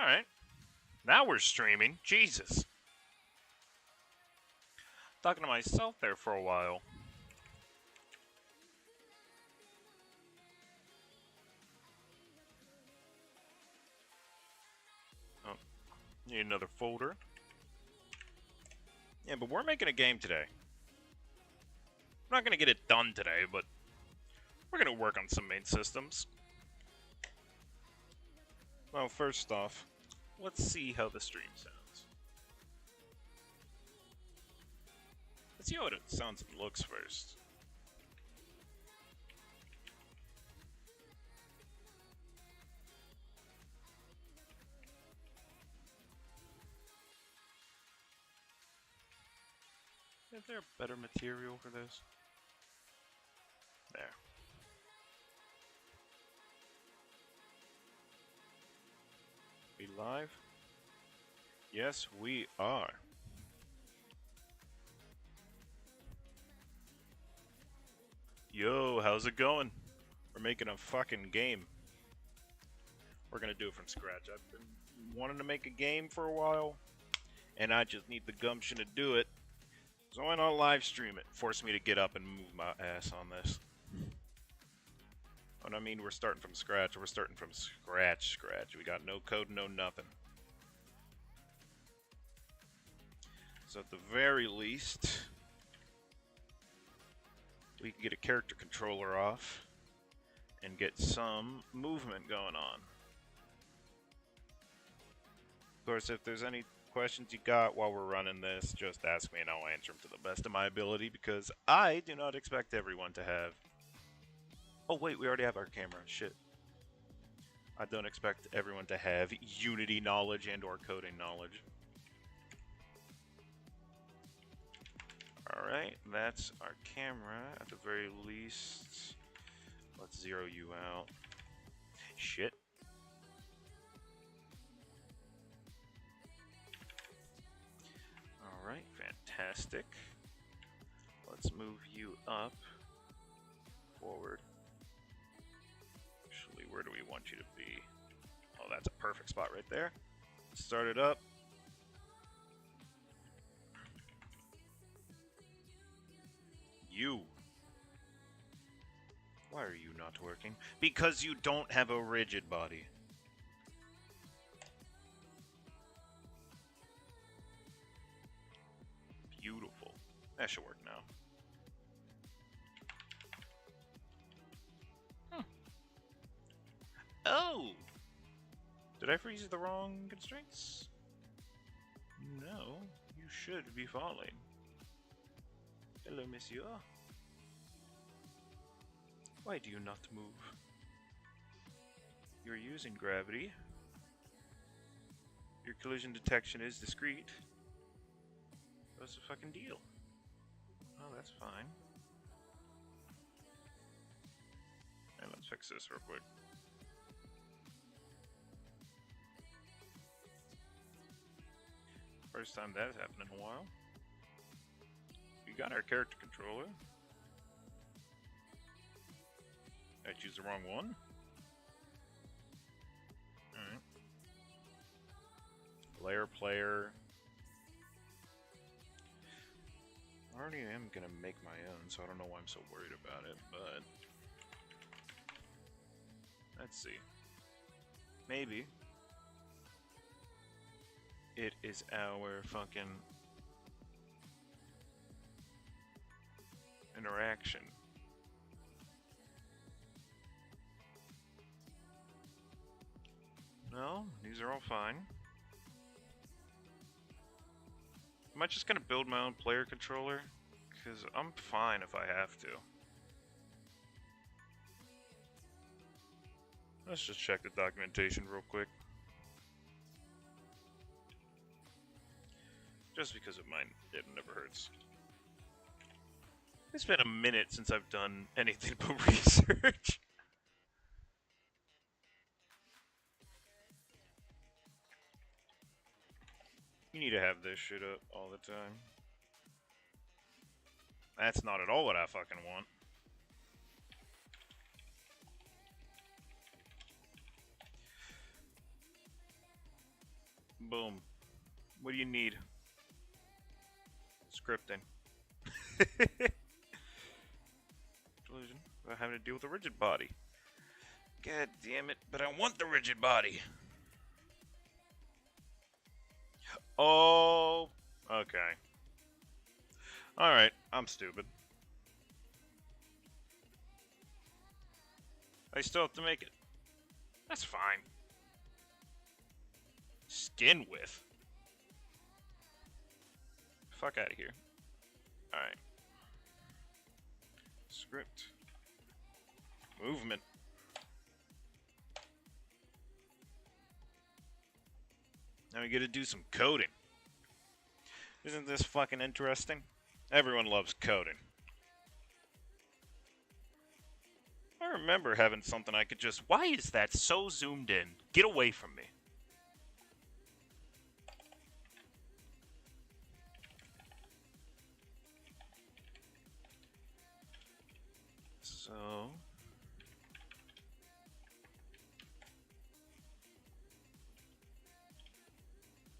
Alright. Now we're streaming. Jesus. Talking to myself there for a while. Oh, need another folder. Yeah, but we're making a game today. We're not going to get it done today, but we're going to work on some main systems. Well, first off, let's see how the stream sounds. Let's see how it sounds and looks first. Is there better material for this? There. We live? Yes, we are. Yo, how's it going? We're making a fucking game. We're gonna do it from scratch. I've been wanting to make a game for a while, and I just need the gumption to do it. So why not live stream it? Force me to get up and move my ass on this. What I mean, we're starting from scratch. We're starting from scratch. We got no code, no nothing. So at the very least, we can get a character controller off and get some movement going on. Of course, if there's any questions you got while we're running this, just ask me and I'll answer them to the best of my ability, because I do not expect everyone to have... Oh wait, we already have our camera. Shit. I don't expect everyone to have Unity knowledge and or coding knowledge. Alright, that's our camera. At the very least, let's zero you out. Shit. Alright, fantastic. Let's move you up, forward. Actually, where do we want you to be? Oh, that's a perfect spot right there. Start it up. You. Why are you not working? Because you don't have a rigid body. Beautiful. That should work now. Oh! Did I freeze the wrong constraints? No, you should be falling. Hello, monsieur. Why do you not move? You're using gravity. Your collision detection is discrete. What's the fucking deal? Oh, that's fine. And let's fix this real quick. First time that's happened in a while. We got our character controller. I choose the wrong one. Alright. Layer player. I already am gonna make my own, so I don't know why I'm so worried about it, but let's see. Maybe it is our fucking interaction. No, these are all fine. Am I just gonna build my own player controller? Because I'm fine if I have to. Let's just check the documentation real quick. Just because of mine, it never hurts. It's been a minute since I've done anything but research. You need to have this shit up all the time. That's not at all what I fucking want. Boom. What do you need? Scripting. Delusion. About having to deal with a rigid body. God damn it, but I want the rigid body. Oh, okay. Alright, I'm stupid. I still have to make it. That's fine. Skin width? Fuck out of here. Alright. Script. Movement. Now we gotta do some coding. Isn't this fucking interesting? Everyone loves coding. I remember having something I could just... Why is that so zoomed in? Get away from me. So...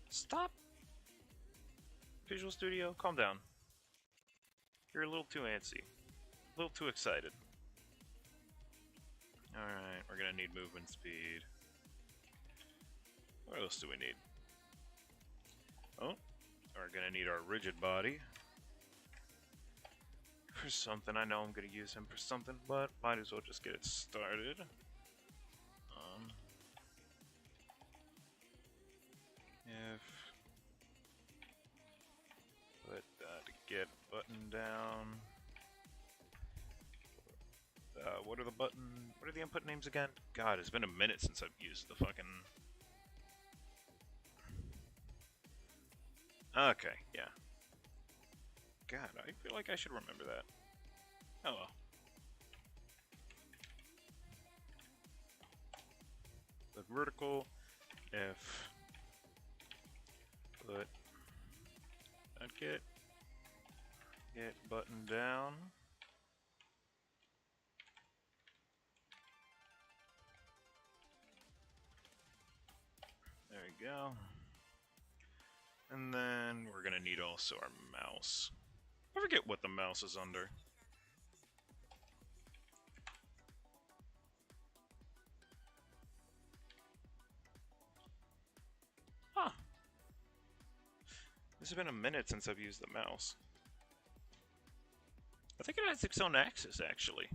Stop. Visual Studio, calm down. You're a little too antsy. A little too excited. Alright, we're gonna need movement speed. What else do we need? Oh, we're gonna need our rigid body. For something, I know I'm gonna use him for something, but might as well just get it started. If... Put that get button down. What are the input names again? God, it's been a minute since I've used the fucking... Okay, yeah. God, I feel like I should remember that. Oh well. The vertical, if... Put... That get button down. There we go. And then we're gonna need also our mouse. I forget what the mouse is under. Huh. This has been a minute since I've used the mouse. I think it has its own axis, actually.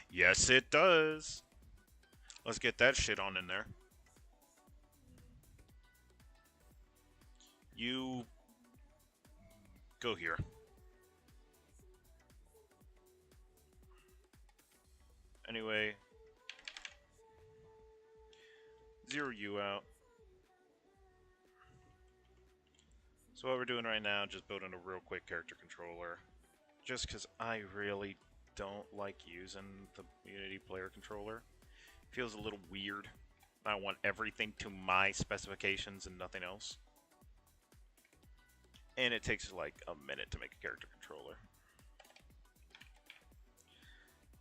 Yes, it does. Let's get that shit on in there. You... go here. Anyway. Zero you out. So what we're doing right now, just building a real quick character controller. Just because I really don't like using the Unity player controller. Feels a little weird. I want everything to my specifications and nothing else. And it takes like a minute to make a character controller.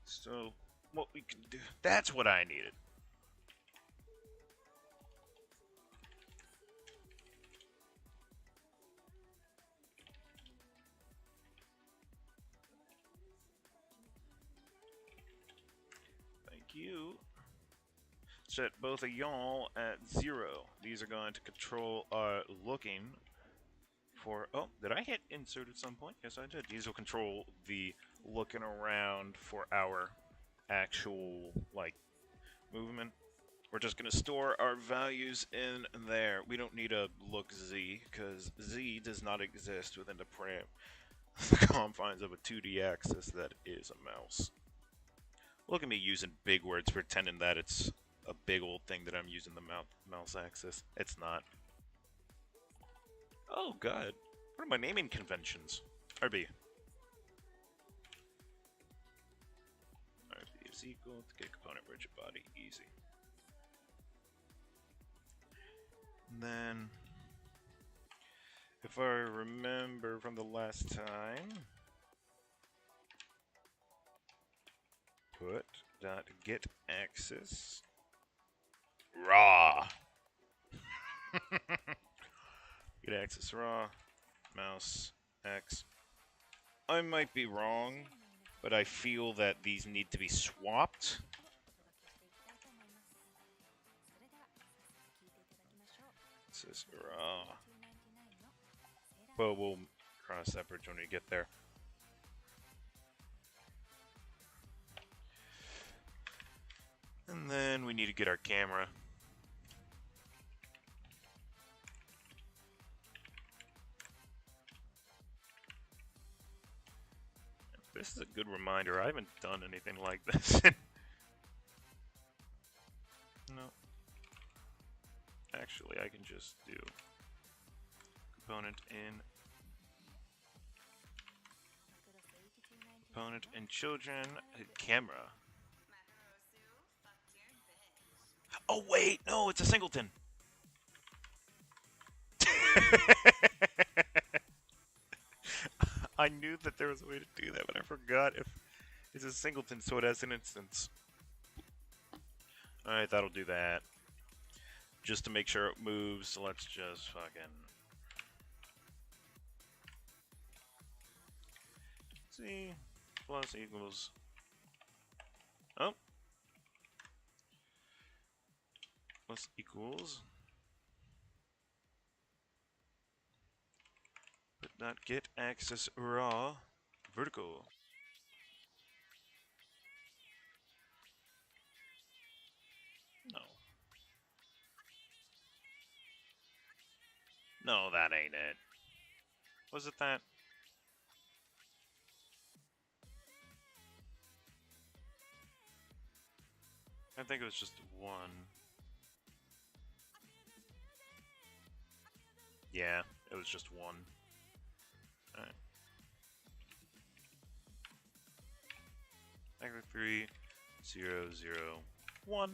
So, what we can do... That's what I needed. Thank you. Set both of y'all at 0. These are going to control our looking for... Oh, did I hit insert at some point? Yes, I did. These will control the looking around for our actual, like, movement. We're just going to store our values in there. We don't need a look Z, because Z does not exist within the confines of a 2D axis that is a mouse. Look at me using big words, pretending that it's a big old thing that I'm using the mouse axis. It's not. Oh, God. What are my naming conventions? RB. RB is equal to get component rigid body. Easy. And then, if I remember from the last time, put dot get axis raw. Get access raw, mouse, X. I might be wrong, but I feel that these need to be swapped. This is raw. But we'll cross that bridge when we get there. And then we need to get our camera. This is a good reminder. I haven't done anything like this. No. Actually, I can just do component in children camera. Oh wait, no, it's a singleton. I knew that there was a way to do that, but I forgot if it's a singleton, so it has an instance. Alright, that'll do that. Just to make sure it moves, so let's just fucking... C plus equals... Oh. Plus equals... But not get access raw vertical. No. No, that ain't it. Was it that? I think it was just one. Yeah, it was just one. Alright. Negative 3, 0, 0, 1.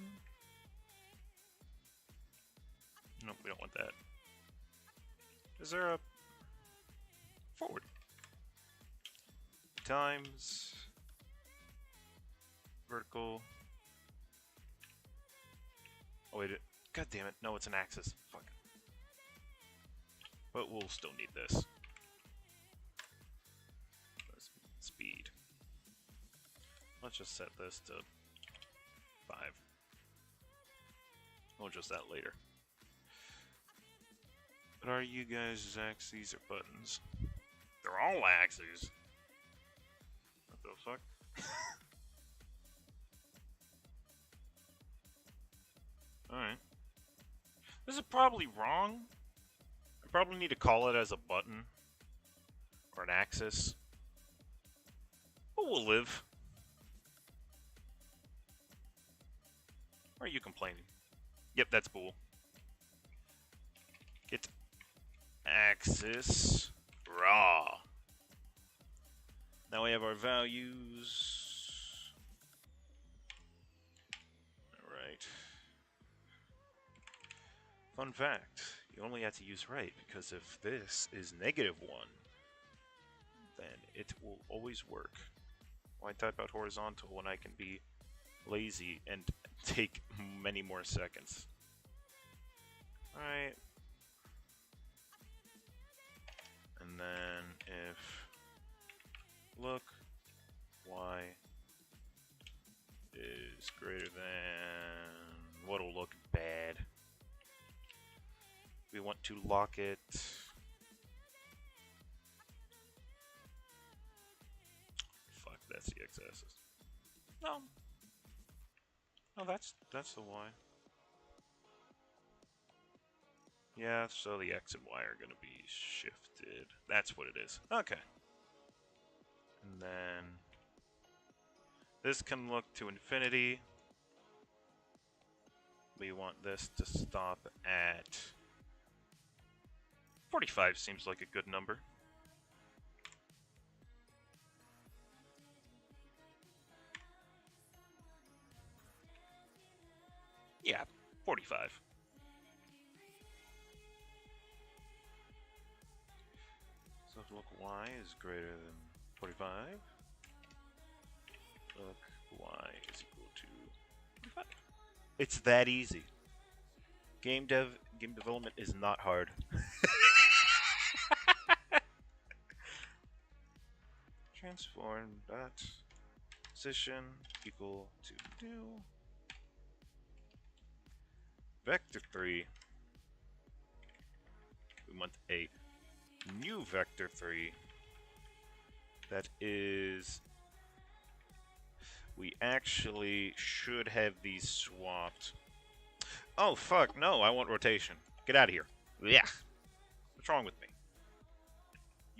Nope, we don't want that. Is there a forward? Times vertical. Oh wait, god damn it! No, it's an axis. Fuck. But we'll still need this. Speed. Let's just set this to 5. We'll adjust that later. But are you guys axes or buttons? They're all axes. What the fuck? Alright. This is probably wrong. I probably need to call it as a button. Or an axis. But we'll live. Why are you complaining? Yep, that's bull. Get axis raw. Now we have our values. Alright. Fun fact, you only have to use right, because if this is -1, then it will always work. Why type out horizontal when I can be lazy and take many more seconds? Alright. And then if look y is greater than, what'll look bad? We want to lock it. Fuck, that's the x-axis. No. No, that's the y. Yeah, so the x and y are going to be shifted. That's what it is. Okay. And then this can look to infinity. We want this to stop at 45 seems like a good number. Yeah, 45. So if look y is greater than 45, look y is equal to 45. It's that easy. Game development is not hard. Transform that position equal to new vector 3. We want a new vector 3 that is, we actually should have these swapped. Oh fuck, no, I want rotation. Get out of here. Yeah. What's wrong with me?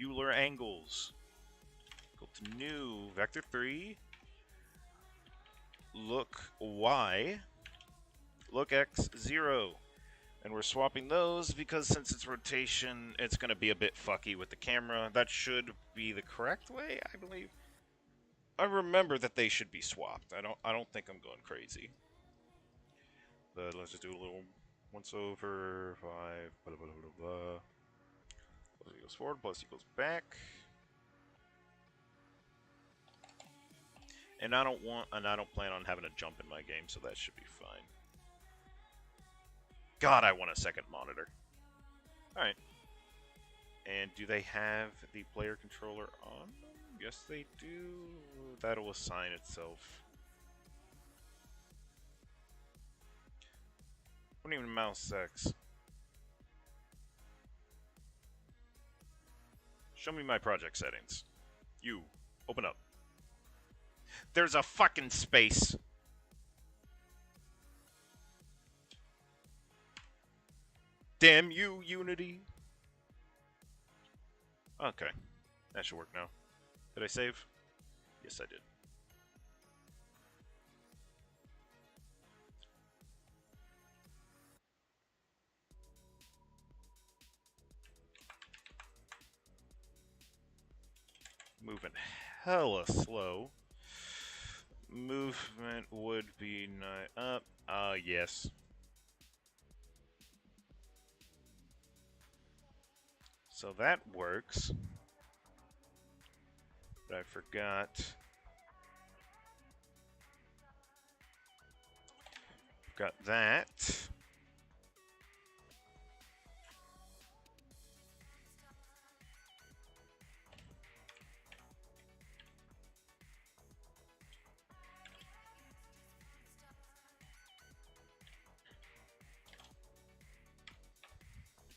Euler angles. Go to new vector 3. Look Y. Look X 0. And we're swapping those because since it's rotation, it's going to be a bit fucky with the camera. That should be the correct way, I believe. I remember that they should be swapped. I don't think I'm going crazy. But let's just do a little once over 5 blah blah blah blah blah. Plus equals forward, plus equals back. And I don't plan on having a jump in my game, so that should be fine. God, I want a second monitor. Alright. And do they have the player controller on them? Yes, they do. That'll assign itself. What do you mean mouse sex? Show me my project settings. You. Open up. There's a fucking space. Damn you, Unity. Okay. That should work now. Did I save? Yes, I did. Moving hella slow. Movement would be up. Yes. So that works. But I forgot. Got that.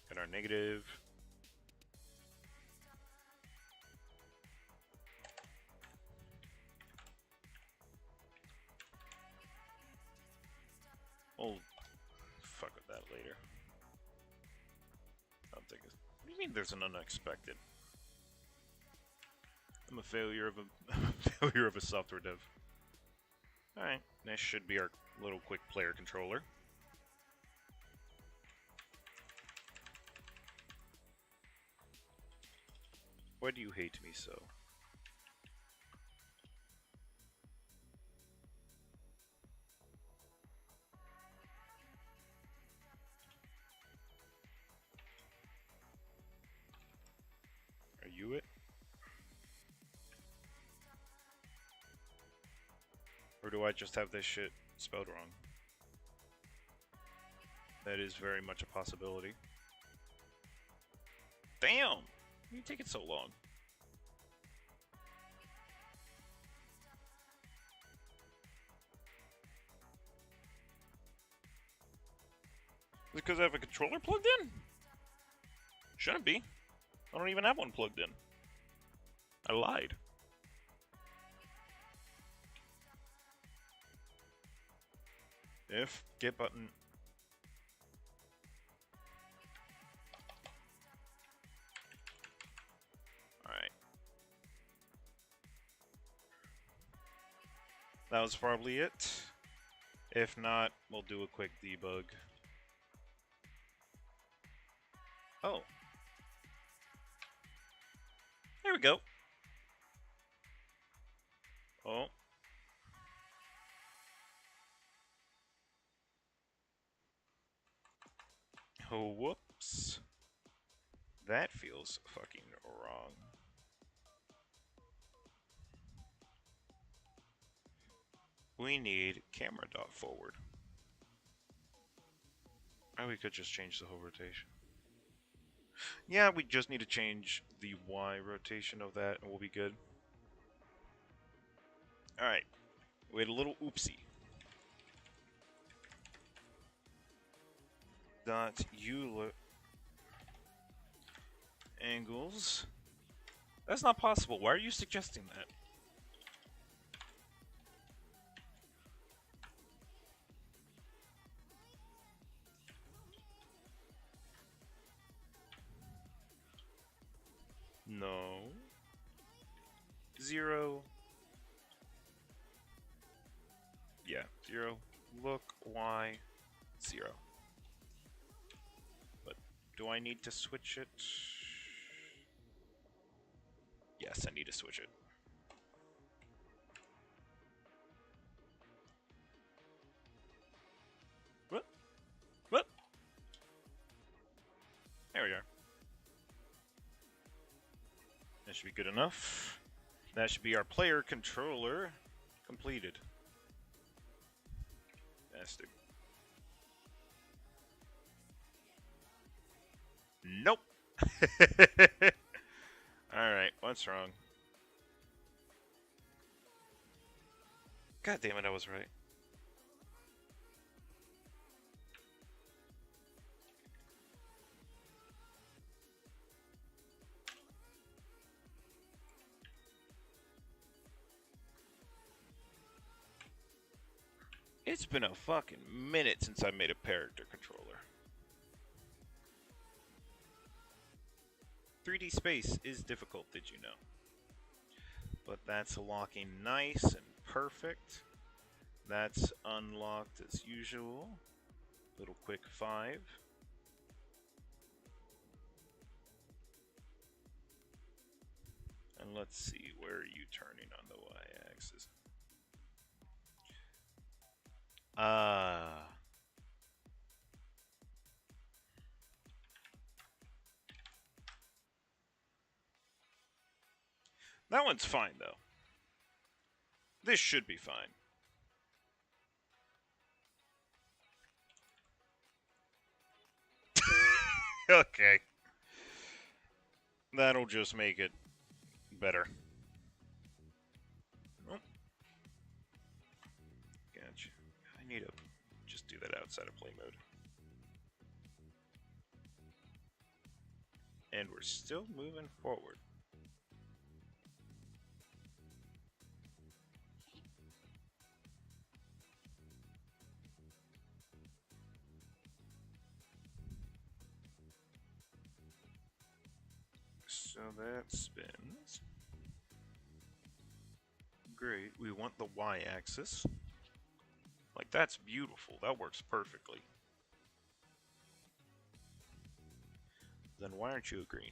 Got our negative. We'll fuck with that later. I'll take it. What do you mean there's an unexpected? I'm a failure of a failure of a software dev. Alright, this should be our little quick player controller. Why do you hate me so? Are you it? Or do I just have this shit spelled wrong? That is very much a possibility. Damn! Why do you take it so long? Is it because I have a controller plugged in? Shouldn't be. I don't even have one plugged in. I lied. If get button. Alright. That was probably it. If not, we'll do a quick debug. Oh. There we go. Oh. Oh, whoops. That feels fucking wrong. We need camera dot forward. Or we could just change the whole rotation. Yeah, we just need to change the Y rotation of that, and we'll be good. Alright. We had a little oopsie. Dot Euler angles. That's not possible. Why are you suggesting that? No. 0. Yeah, 0. Look, Y, 0. But do I need to switch it? Yes, I need to switch it. What? What? There we are. That should be good enough. That should be our player controller completed. Fantastic. Nope. Alright, what's wrong? God damn it, I was right. It's been a fucking minute since I made a character controller. 3D space is difficult, did you know? But that's locking nice and perfect. That's unlocked as usual. Little quick 5. And let's see, where are you turning on the y-axis? That one's fine, though. This should be fine. Okay. That'll just make it better. Oh. Gotcha. I need to just do that outside of play mode. And we're still moving forward. So that spins. Great. We want the y-axis. Like, that's beautiful. That works perfectly. Then why aren't you agreeing?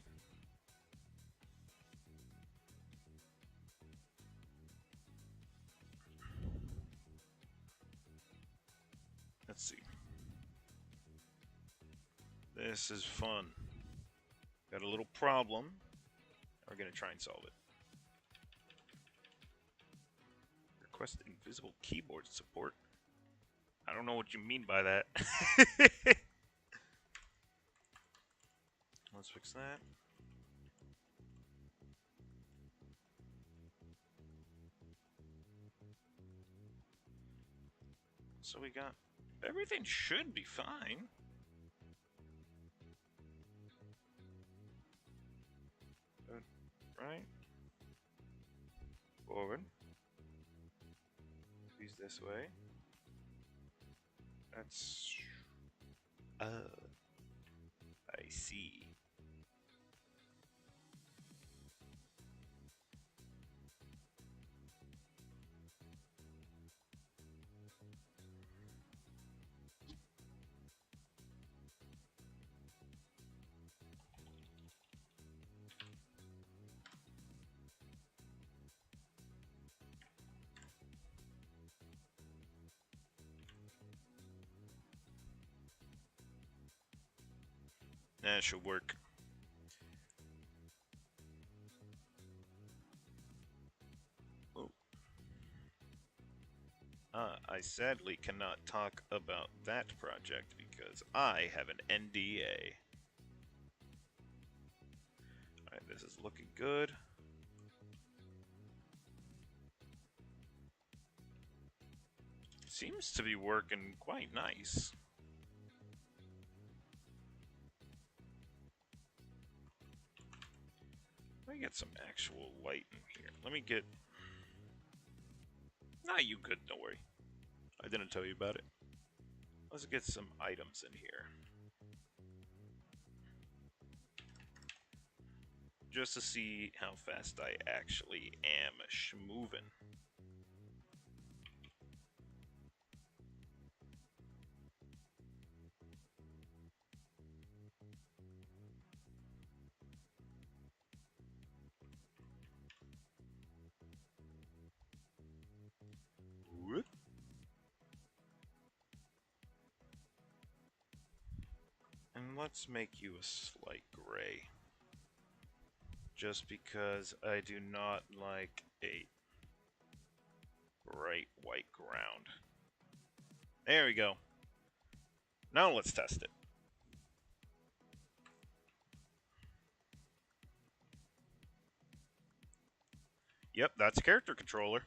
Let's see. This is fun. Got a little problem. We're going to try and solve it. Request invisible keyboard support. I don't know what you mean by that. Let's fix that. So we got... Everything should be fine. Right? Forward. Squeeze this way. That's... I see. That should work. Oh. I sadly cannot talk about that project because I have an NDA. Alright, this is looking good. Seems to be working quite nice. Let me get some actual light in here. Let me get... Nah, you good, don't worry. I didn't tell you about it. Let's get some items in here. Just to see how fast I actually am schmovin'. Whoop. And let's make you a slight gray. Just because I do not like a bright white ground. There we go. Now let's test it. Yep, that's character controller.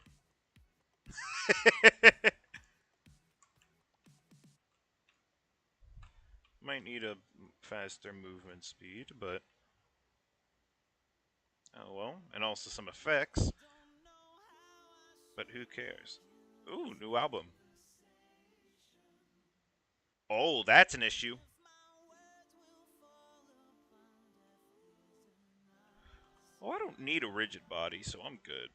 Might need a faster movement speed, but... Oh well, and also some effects. But who cares? Ooh, new album. Oh, that's an issue. Oh, I don't need a rigid body, so I'm good.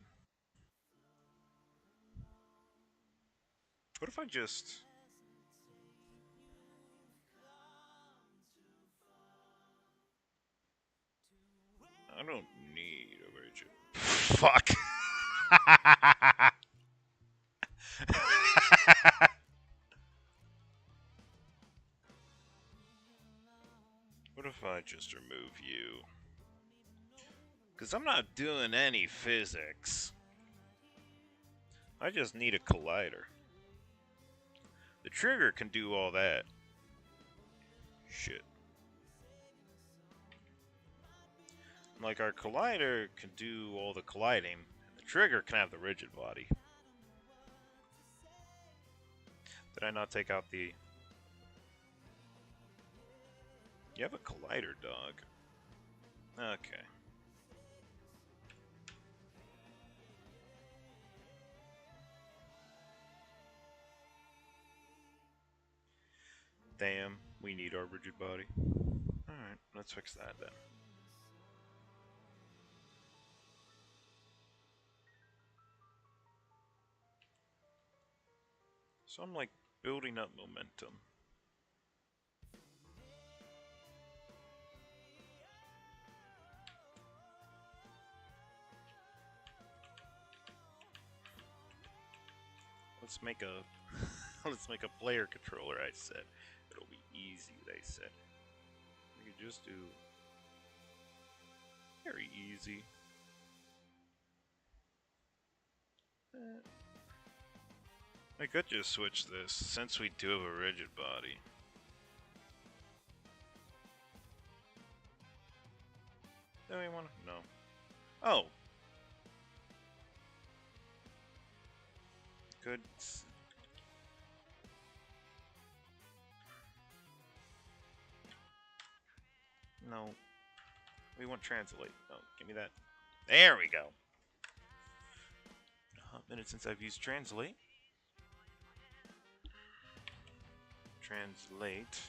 What if I just... I don't need a rigid... Fuck. What if I just remove you? Because I'm not doing any physics. I just need a collider. The trigger can do all that. Shit. Like, our collider can do all the colliding, and the trigger can have the rigid body. Did I not take out the... You have a collider, dog. Okay. Damn, we need our rigid body. Alright, let's fix that then. So I'm like building up momentum. Let's make a let's make a player controller, I said. It'll be easy, they said. We could just do very easy. I could just switch this since we do have a rigid body. Do we want to? No. Oh. Good. No. We want translate. Oh, give me that. There we go. A hot minute since I've used translate. Translate.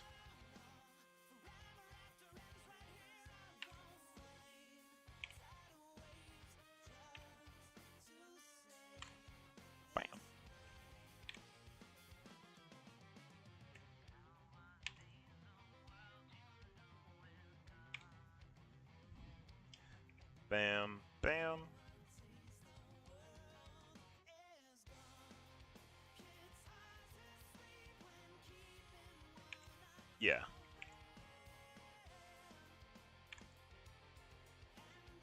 Bam. Bam. Bam. Yeah.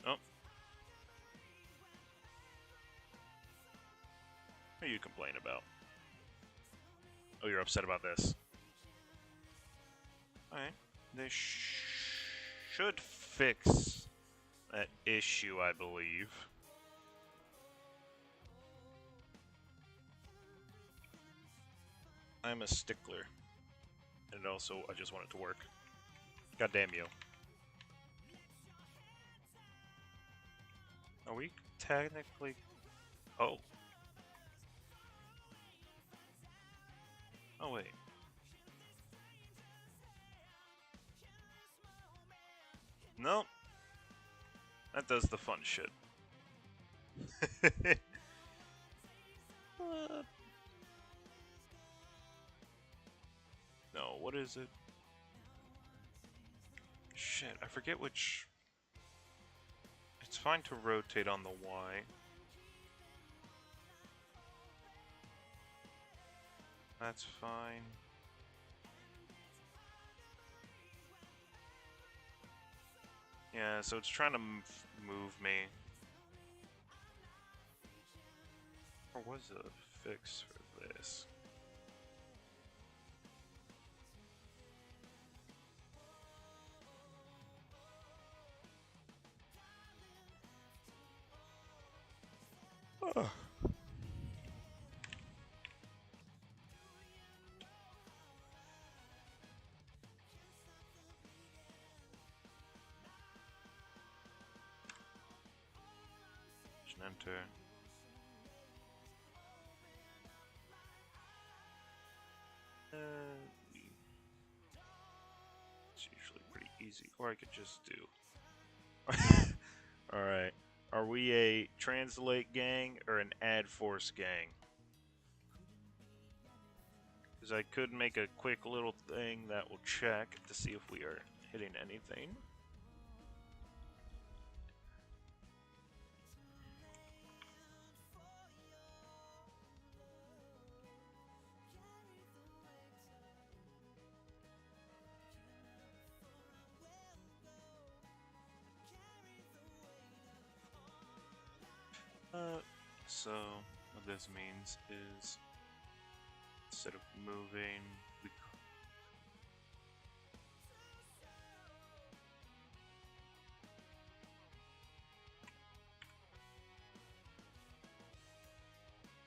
Oh. What are you complaining about? Oh, you're upset about this. Alright. They should fix that issue, I believe. I'm a stickler. And also, I just want it to work. God damn you. Are we technically... Oh. Oh, wait. Nope. That does the fun shit. No, what is it? Shit, I forget which... It's fine to rotate on the Y. That's fine. Yeah, so it's trying to move me. Or was a fix for this? Oh. Enter. It's usually pretty easy, or I could just do. Alright. Are we a translate gang or an add force gang? Because I could make a quick little thing that will check to see if we are hitting anything. So what this means is instead of moving, we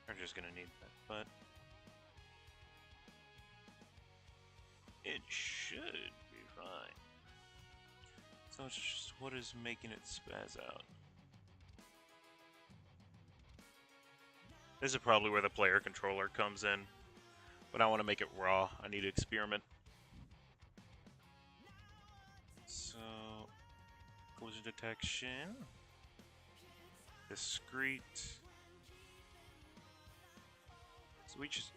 are just gonna need that, but it should be fine. So it's just what is making it spaz out. This is probably where the player controller comes in, but I want to make it raw. I need to experiment. So, collision detection, discrete. So we just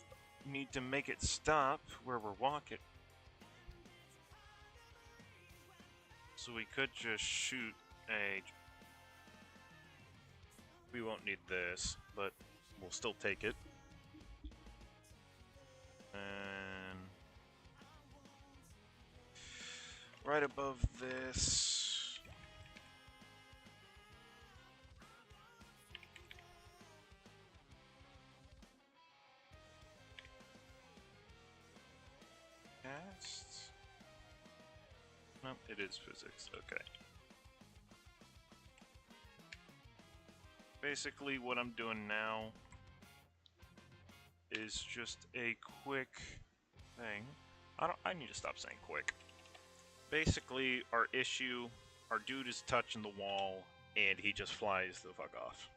need to make it stop where we're walking. So we could just shoot a... We won't need this, but we'll still take it. And right above this, cast. No, it is physics. Okay. Basically, what I'm doing now is just a quick thing. I need to stop saying quick. Basically, our dude is touching the wall, and he just flies the fuck off.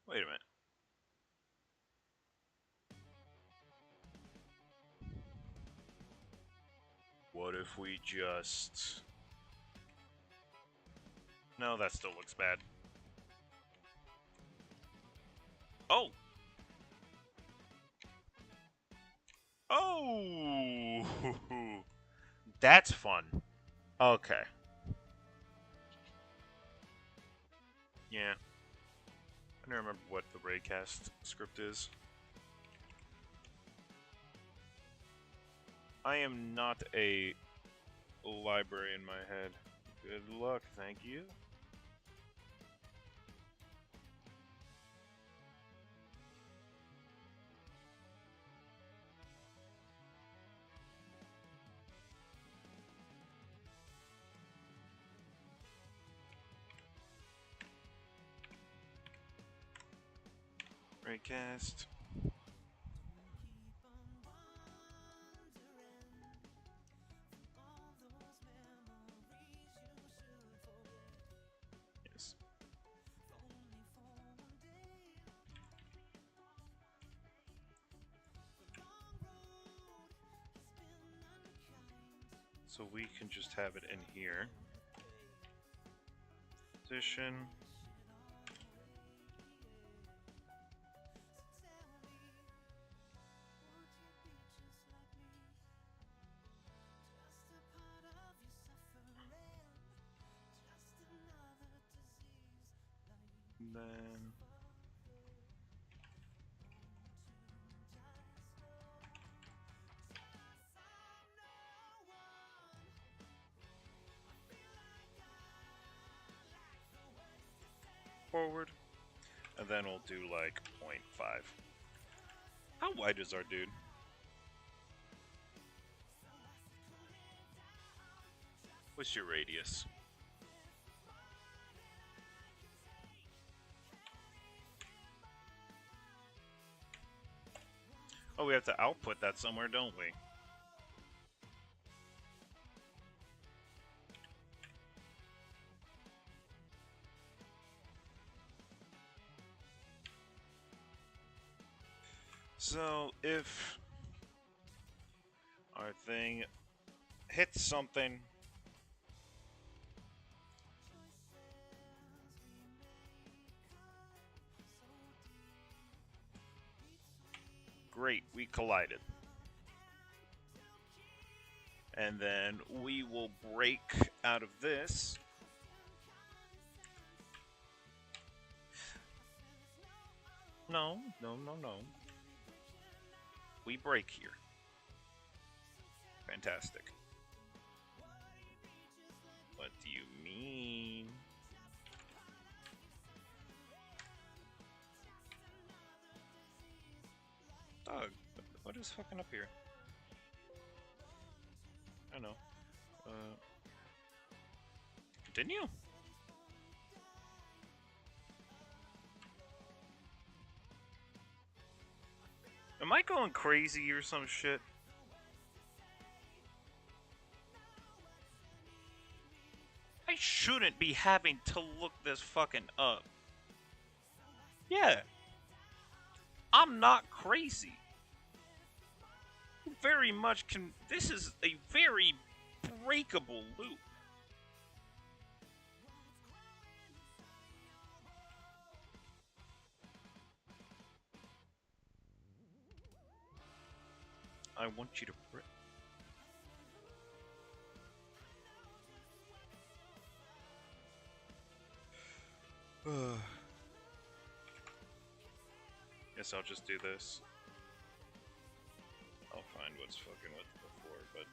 Wait a minute. What if we just... No, that still looks bad. Oh! Oh! That's fun. Okay. Yeah. I don't remember what the raycast script is. I am not a library in my head. Good luck, thank you. Raycast. Yes. So we can just have it in here. Position. And then forward. And then we'll do like 0.5. How wide is our dude? What's your radius? Oh, we have to output that somewhere, don't we? So, if our thing hits something, great, we collided. And then we will break out of this. No. We break here. Fantastic. What do you mean? Dog, what is fucking up here? I don't know. Continue? Am I going crazy or some shit? I shouldn't be having to look this fucking up. Yeah. I'm not crazy. Very much can. This is a very breakable loop. I want you to break. Guess I'll just do this. I'll find what's fucking with before, but...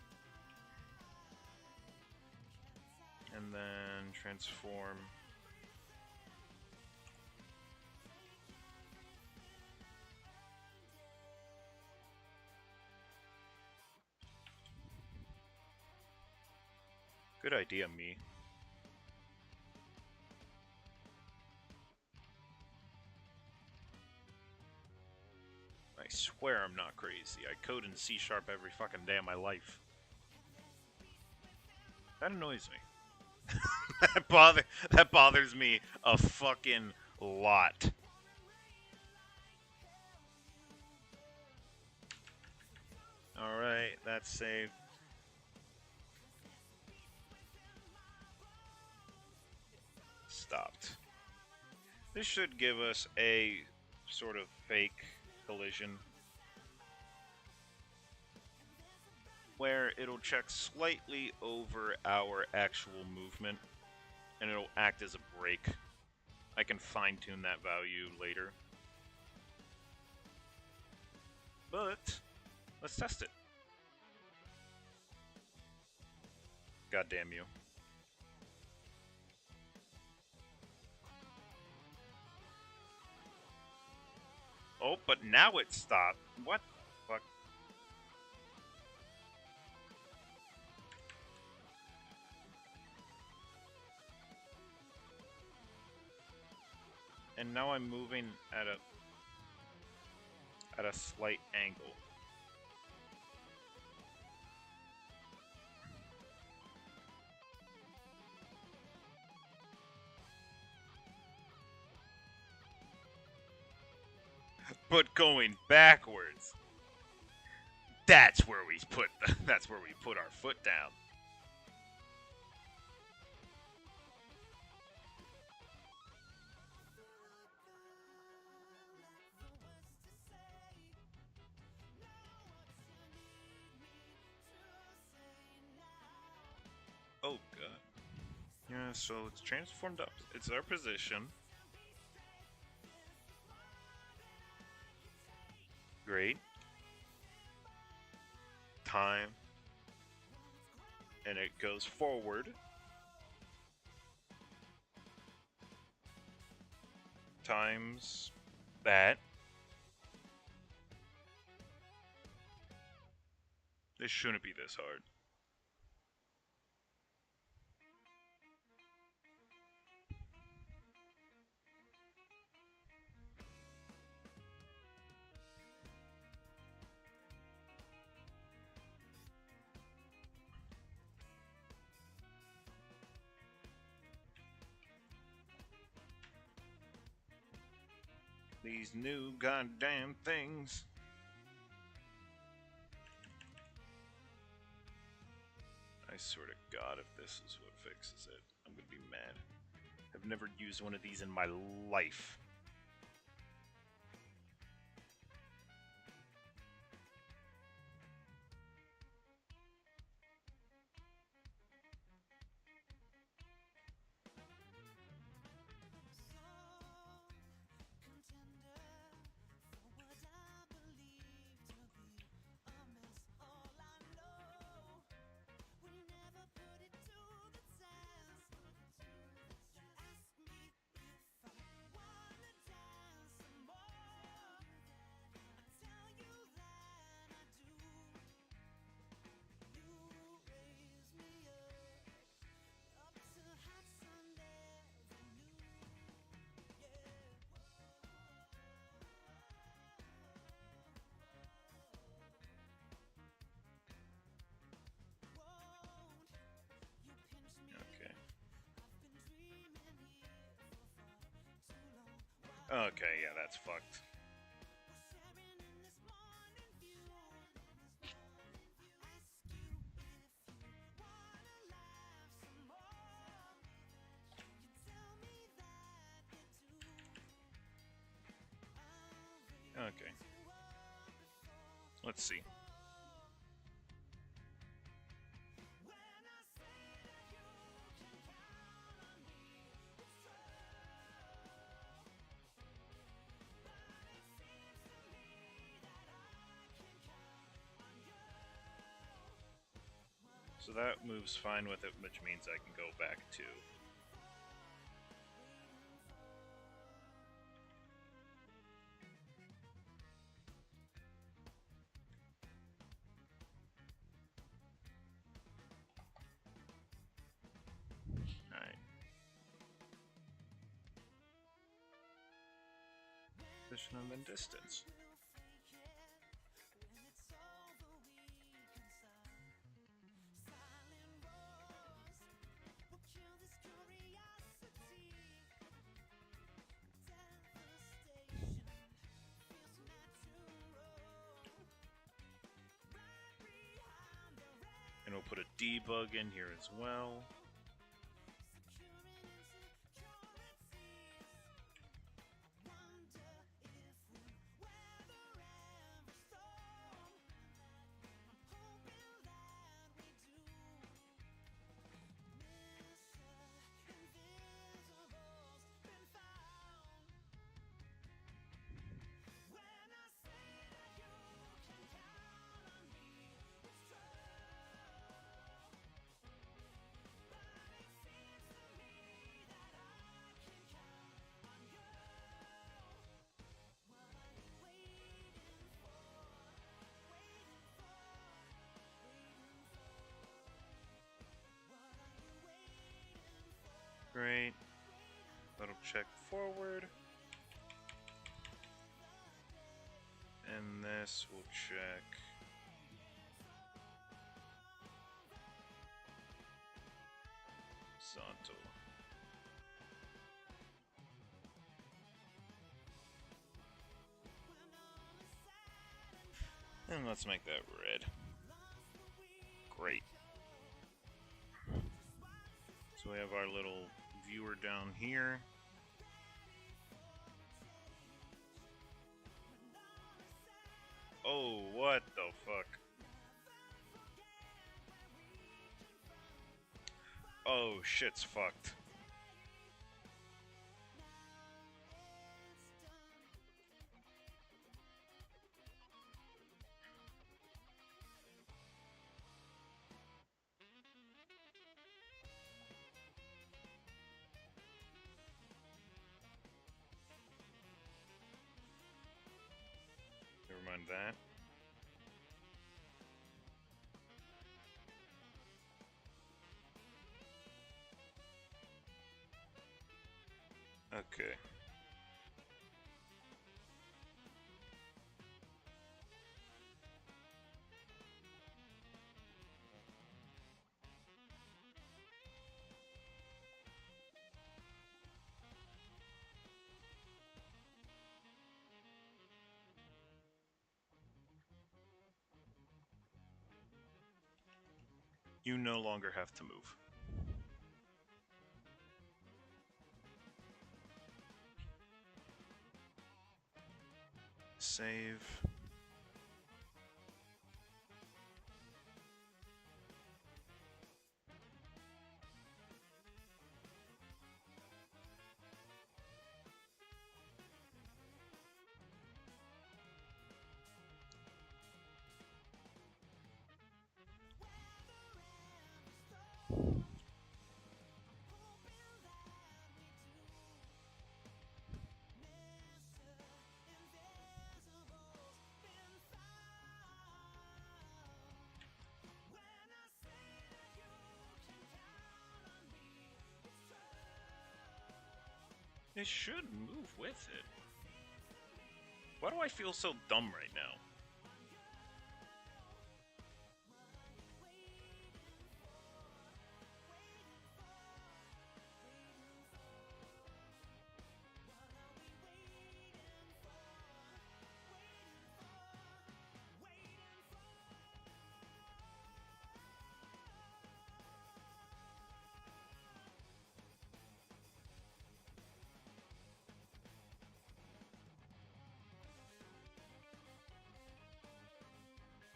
And then transform. Good idea, me. I swear I'm not crazy. I code in C# every fucking day of my life. That annoys me. that bothers me a fucking lot. Alright, that's saved. Stopped. This should give us a sort of fake collision where it'll check slightly over our actual movement and it'll act as a brake. I can fine-tune that value later. But let's test it. God damn you. Oh, but now it stopped. What the fuck? And now I'm moving at a... at a slight angle. But going backwards, that's where we put that's where we put our foot down. Oh god. Yeah, so it's transformed up. It's our position. Great. Time. And it goes forward. Times that. This shouldn't be this hard. These new goddamn things. I swear to God, if this is what fixes it, I'm gonna be mad. I've never used one of these in my life. Okay, yeah, that's fucked. Okay. Let's see. So that moves fine with it, which means I can go back to... Alright. Position and then distance. And we'll put a debug in here as well. Great. That'll check forward. And this will check. Santo. And let's make that red. Great. So we have our little viewer down here. Oh, what the fuck? Oh, shit's fucked. Never mind that. Okay. You no longer have to move. Save. It should move with it. Why do I feel so dumb right now?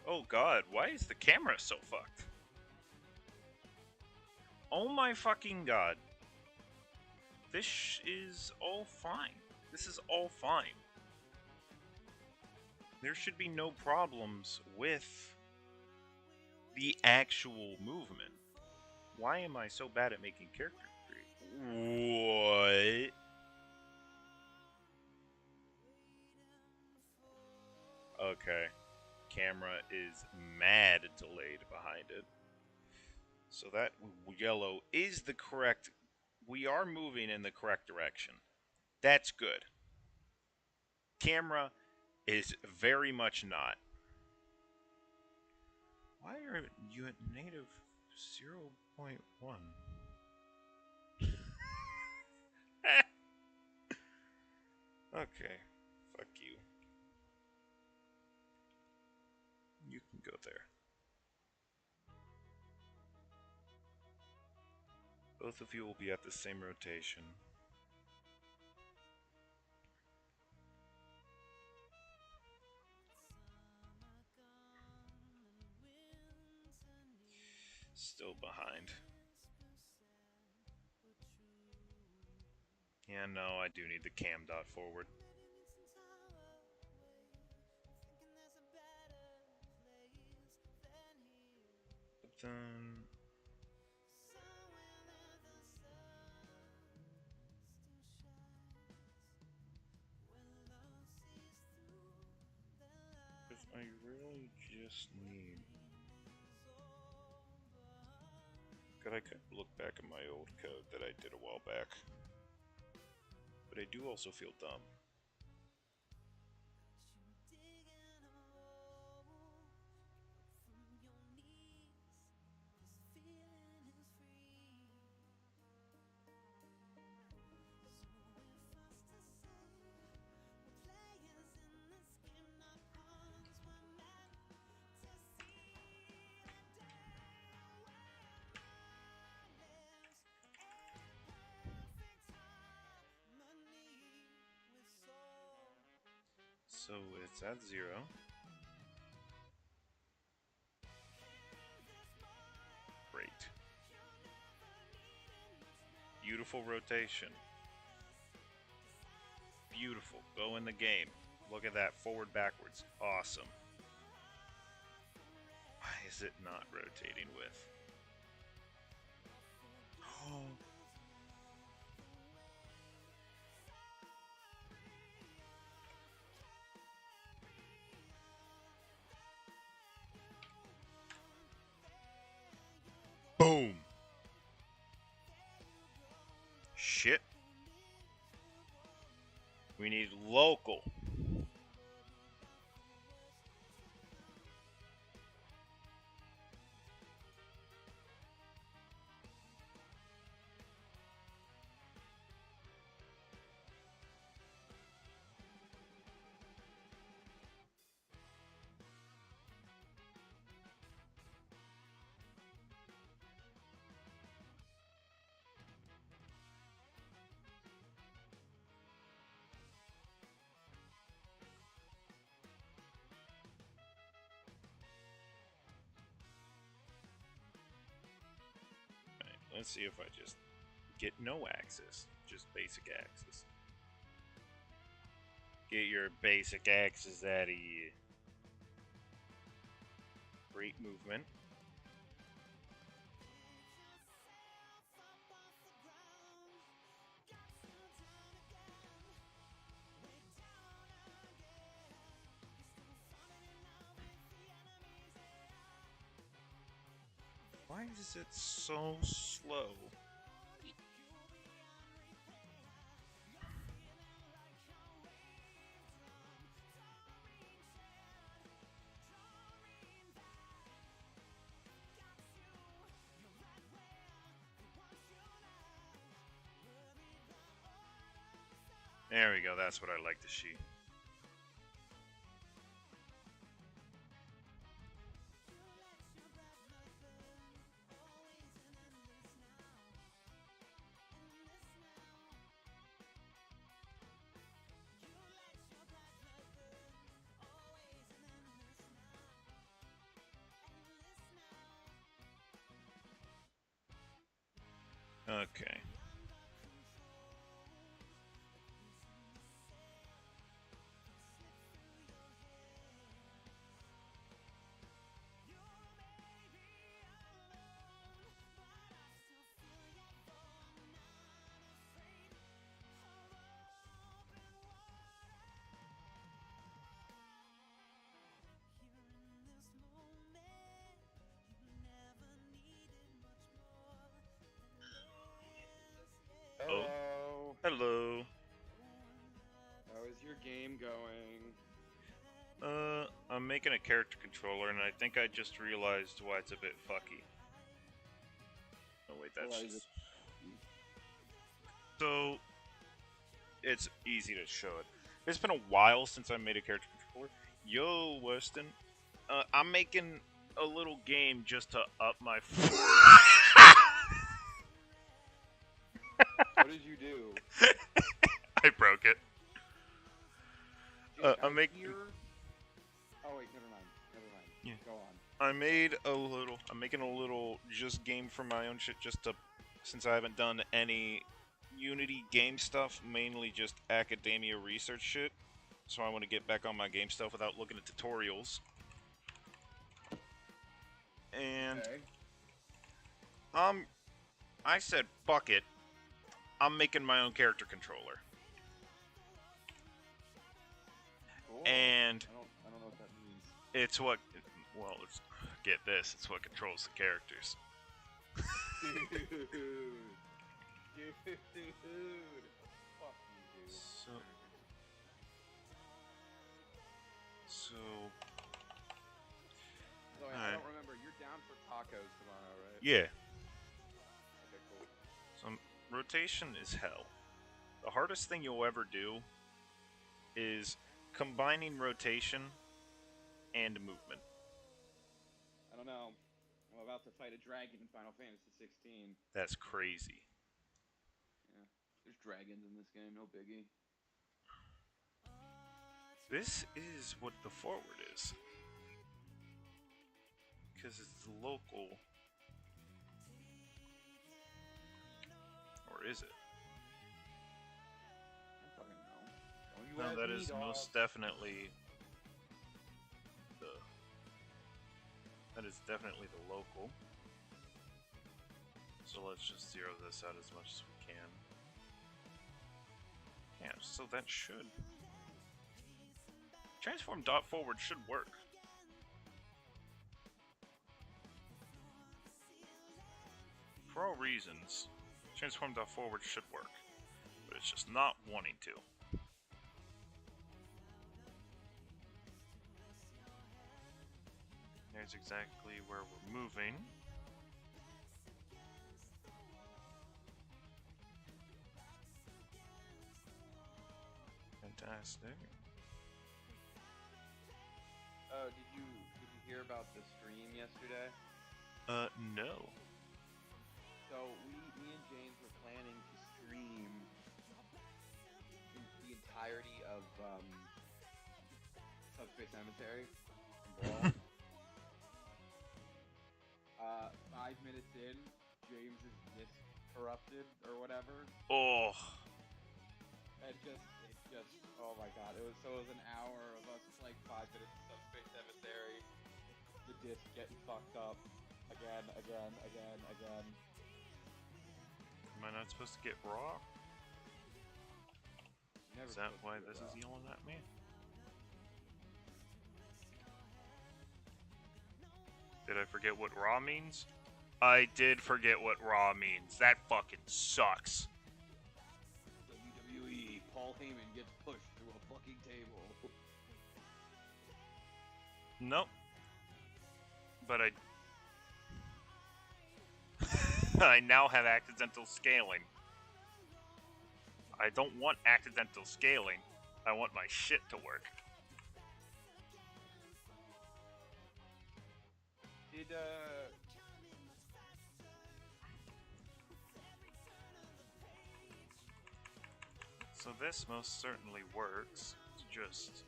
Oh god, why is the camera so fucked? Oh my fucking god. This is all fine. This is all fine. There should be no problems with the actual movement. Why am I so bad at making character creation? What? Okay. Camera is mad delayed behind it. So that yellow is the correct... We are moving in the correct direction. That's good. Camera is very much not. Why are you at native 0.1? Okay. Fuck you. You can go there. Both of you will be at the same rotation. Still behind. Yeah, no, I do need the cam dot forward. But then... Because I really just need... Could I look back at my old code that I did a while back? But I do also feel dumb. So it's at 0. Great. Beautiful rotation. Beautiful. Go in the game. Look at that. Forward, backwards. Awesome. Why is it not rotating with? Oh. Boom. Shit. We need local. Right, let's see if I just get no axis. Just basic axis. Get your basic axis out of here. Great movement. Why is it so slow? There we go, that's what I like to see. Okay. Oh. Hello. Hello. How is your game going? I'm making a character controller, and I think I just realized why it's a bit fucky. Oh wait, that's Why is just... So, it's easy to show it. It's been a while since I made a character controller. Yo, Weston. I'm making a little game just to up my... What did you do? I broke it. Jake, I'm making... Oh wait, never mind. Never mind. Yeah. Go on. I'm making a little just game for my own shit, just to, since I haven't done any Unity game stuff, mainly just academia research shit. So I want to get back on my game stuff without looking at tutorials. And Okay. I said fuck it. I'm making my own character controller. Cool. And I don't know what that means. it's what, well, get this, it's what controls the characters. Dude. Dude. Fuck you, dude. So I don't remember. You're down for tacos tomorrow, right? yeah. Okay, cool. So rotation is hell. The hardest thing you'll ever do is combining rotation and movement. I don't know. I'm about to fight a dragon in Final Fantasy 16. That's crazy. Yeah. There's dragons in this game, no biggie. This is what the forward is. Because it's local. Or is it? I don't fucking know. Don't you No, ask that me, is dog. most definitely the. That is definitely the local. So let's just zero this out as much as we can. Yeah, so that should. Transform dot forward should work. For all reasons, transform dot forward should work. But it's just not wanting to. There's exactly where we're moving. Fantastic. Oh, did you hear about the stream yesterday? No. So me and James were planning to stream the entirety of Subspace Emissary and Brawl. 5 minutes in, James's disk corrupted or whatever. Oh. It just, oh my god. It was an hour of us playing 5 minutes of Subspace Emissary. The disc getting fucked up again. Am I not supposed to get raw? Never Is that supposed to why do this that. is yelling at me? Did I forget what raw means? I did forget what raw means. That fucking sucks. WWE, Paul Heyman gets pushed through a fucking table. Nope. But I now have accidental scaling. I don't want accidental scaling. I want my shit to work. Did So this most certainly works. It's just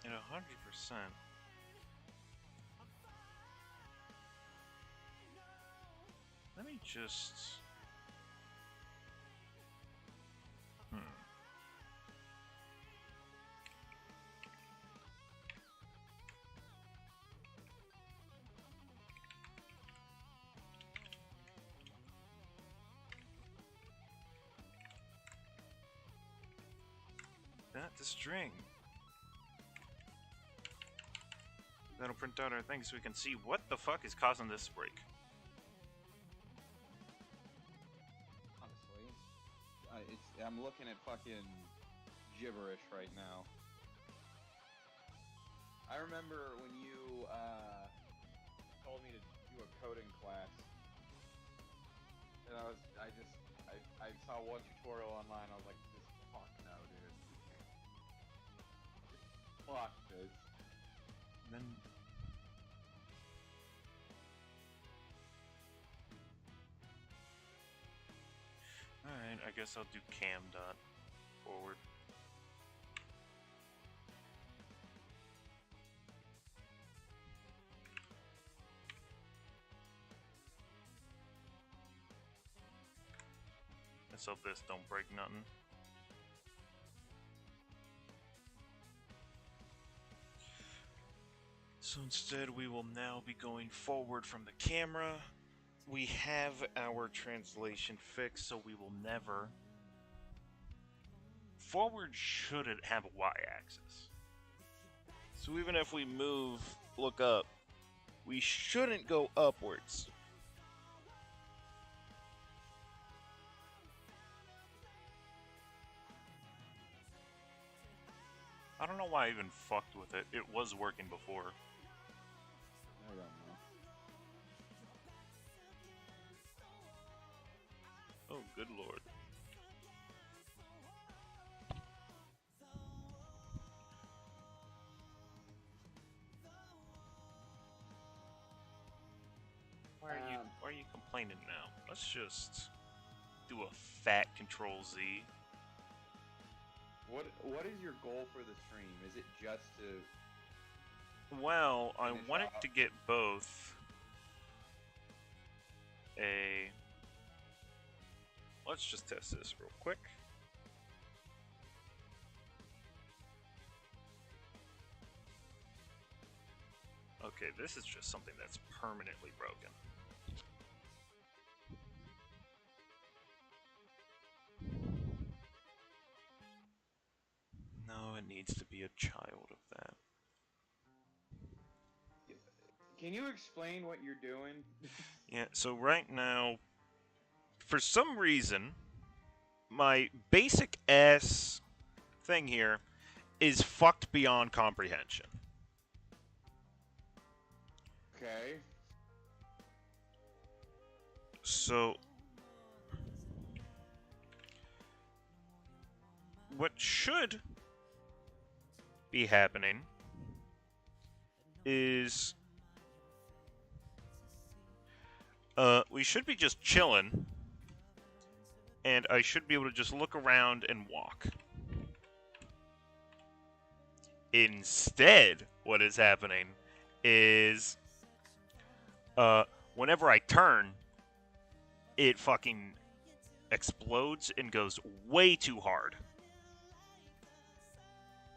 at 100%. Let me just. Not the string. That'll print out our thing so we can see what the fuck is causing this break. honestly, I'm looking at fucking gibberish right now. I remember when you told me to do a coding class, and I saw one tutorial online. I was like, this fuck no, dude. Fuck this. Then. Alright, I guess I'll do cam dot forward. Let's hope this don't break nothing. So instead we will now be going forward from the camera. We have our translation fixed, so we will never... Forward shouldn't have a y-axis. So even if we move, look up, we shouldn't go upwards. I don't know why I even fucked with it. It was working before. I don't know. Oh, good lord. Why are you complaining? complaining now. Let's just do a fat Control Z. What is your goal for the stream? Is it just to? Well, I wanted off? to get both a. Let's just test this real quick. Okay, this is just something that's permanently broken. No, it needs to be a child of that. Can you explain what you're doing? Yeah, so right now, for some reason, my basic ass thing here is fucked beyond comprehension. Okay. So, what should be happening is we should be just chilling, and I should be able to just look around and walk. Instead, what is happening is whenever I turn, it fucking explodes and goes way too hard.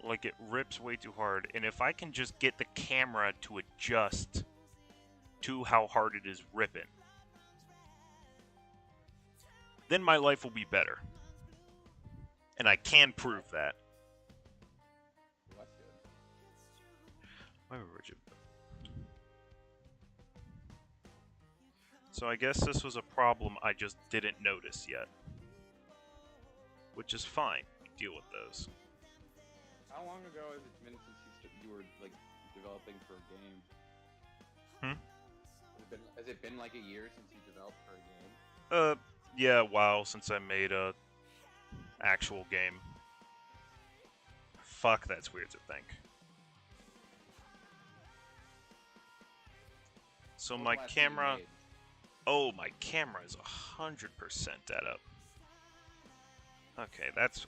Like, it rips way too hard. And if I can just get the camera to adjust to how hard it is ripping, then my life will be better. And I can prove that. Well, that's good. Why would you? So I guess this was a problem I just didn't notice yet. Which is fine. Deal with those. How long ago has it been since you were like developing for a game? Has it been like a year since you developed for a game? Yeah, a while since I made a actual game. Fuck, that's weird to think. So my camera... Oh, my camera is 100% that up. Okay, that's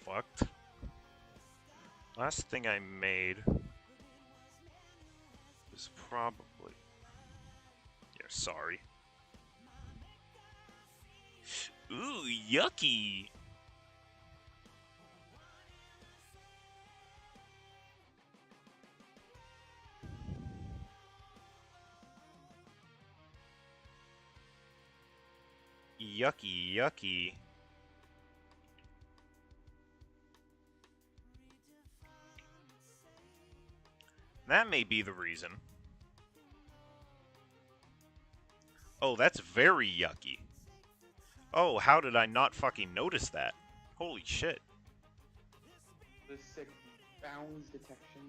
fucked. Last thing I made was probably... Yeah, sorry. Ooh, yucky! Yucky, yucky. That may be the reason. Oh, that's very yucky. Oh, how did I not fucking notice that? Holy shit. The sick bounds detection.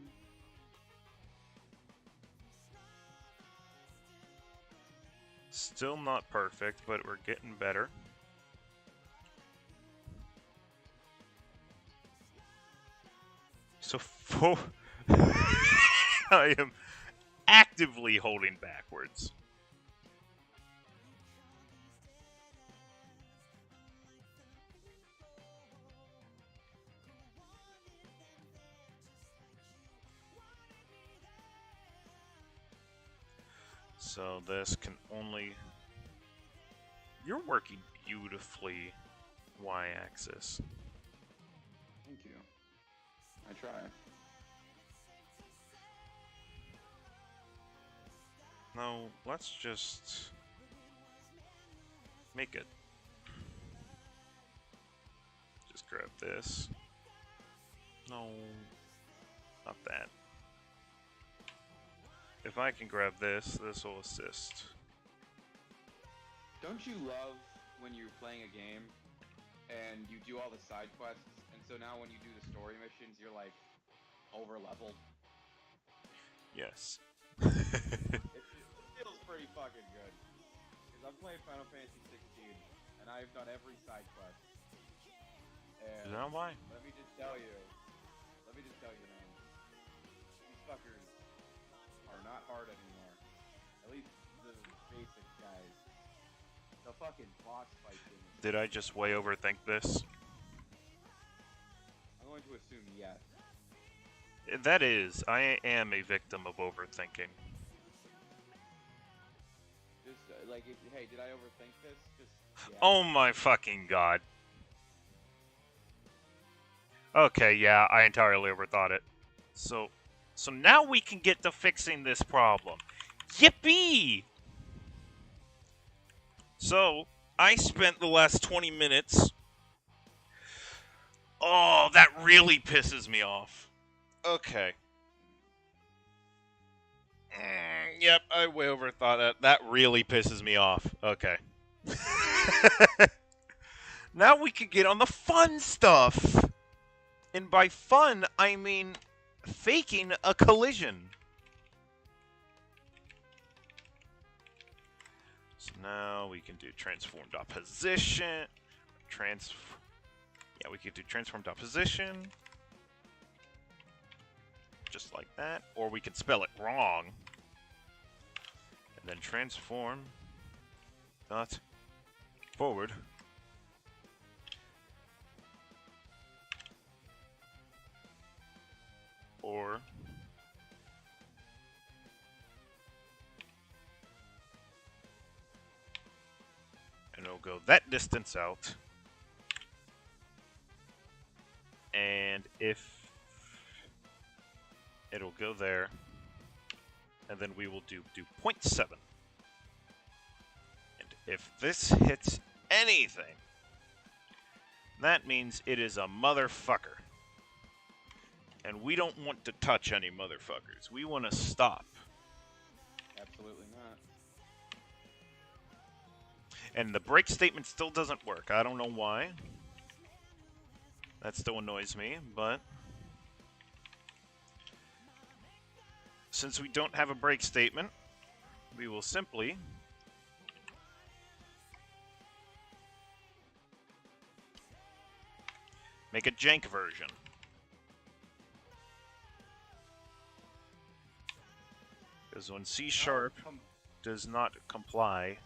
Still not perfect, but we're getting better. So, I am actively holding backwards. So this can only... You're working beautifully, Y-axis. Thank you. I try. No, let's just make it. Just grab this. No, not that. If I can grab this, this will assist. Don't you love when you're playing a game and you do all the side quests, and so now when you do the story missions, you're like over leveled? Yes. It feels pretty fucking good. Because I'm playing Final Fantasy 16, and I've done every side quest. And Is that why? let me just tell you, man, these fuckers are not hard anymore. At least the basics, guys. The fucking boss fight in this Did I just way overthink this? I'm going to assume yes. That is, I am a victim of overthinking. Just like, hey, did I overthink this? Just yeah. Oh my fucking god. Okay, yeah, I entirely overthought it. So now we can get to fixing this problem. Yippee! So, I spent the last 20 minutes... Oh, that really pisses me off. Okay. Yep, I way overthought that. That really pisses me off. Okay. Now we can get on the fun stuff. And by fun, I mean faking a collision. So now we can do transformed opposition. Yeah, we could do transformed opposition. Just like that. Or we could spell it wrong. And then transform. Dot. Forward. Or and it'll go that distance out. And if it'll go there, and then we will do 0.7. And if this hits anything, that means it is a motherfucker. And we don't want to touch any motherfuckers. We want to stop. Absolutely not. And the break statement still doesn't work. I don't know why. That still annoys me, but... since we don't have a break statement, we will simply... make a jank version. Because when C# does not comply,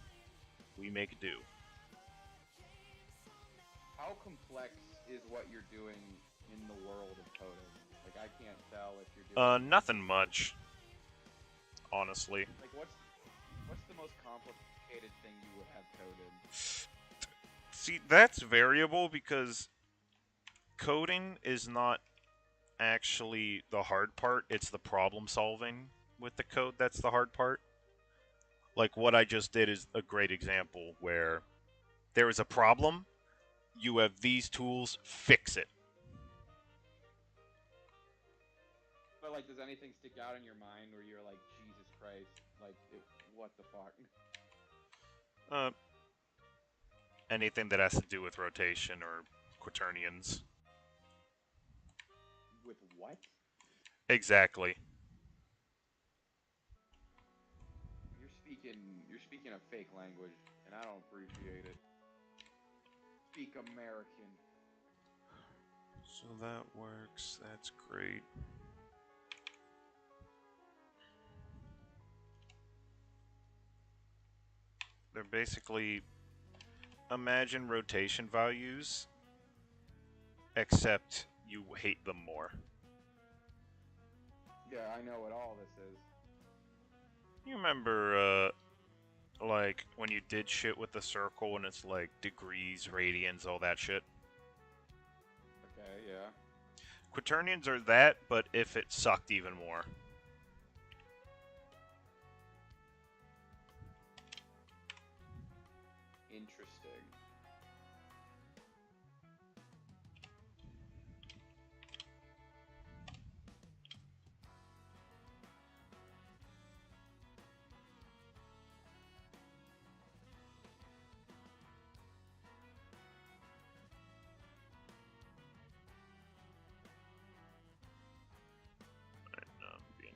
we make do. How complex is what you're doing in the world of coding? Like, I can't tell if you're doing... Nothing much. Honestly. Like, what's the most complicated thing you would have coded? See, that's variable because coding is not actually the hard part, it's the problem solving with the code that's the hard part. Like what I just did is a great example where there is a problem, you have these tools, fix it. But, like, does anything stick out in your mind where you're like, Jesus Christ, like, what the fuck? Anything that has to do with rotation or quaternions. With what? Exactly. You're speaking a fake language, and I don't appreciate it. Speak American. So that works, that's great. They're basically, imagine rotation values, except you hate them more. Yeah, I know what all this is. You remember, like, when you did shit with the circle and it's like degrees, radians, all that shit? Okay, yeah. Quaternions are that, but if it sucked even more. Interesting.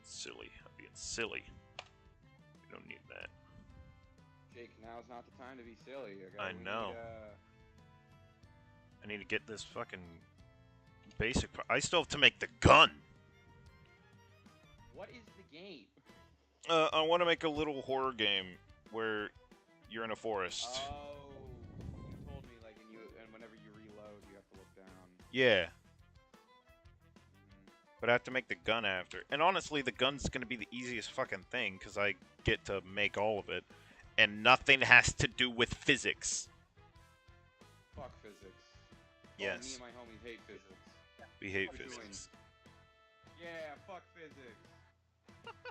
Silly. I'm being silly. We don't need that. Jake, now's not the time to be silly. Okay? I know. I need to get this fucking basic part. I still have to make the gun. What is the game? I want to make a little horror game where you're in a forest. Oh, you told me like, and whenever you reload, you have to look down. Yeah, Mm. but I have to make the gun after. And honestly, the gun's gonna be the easiest fucking thing because I get to make all of it, and nothing has to do with physics. Fuck physics. Well, me Yes, and my homies hate physics. we hate What are we doing? physics. Yeah, fuck physics.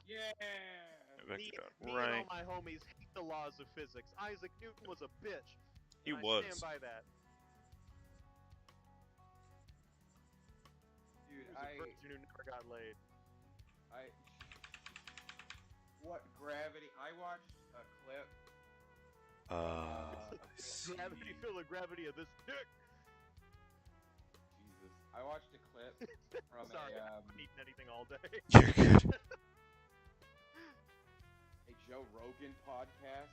Yeah. Back Me, it up. me and Right, all my homies hate the laws of physics. Isaac Newton was a bitch. he And I was. stand by that. Dude, He was a virgin who never got laid. what gravity? I watched a clip. I see. Gravity, feel the gravity of this dick. Jesus, I watched a clip from Sorry, a I haven't eaten anything all day. You're good. a Joe Rogan podcast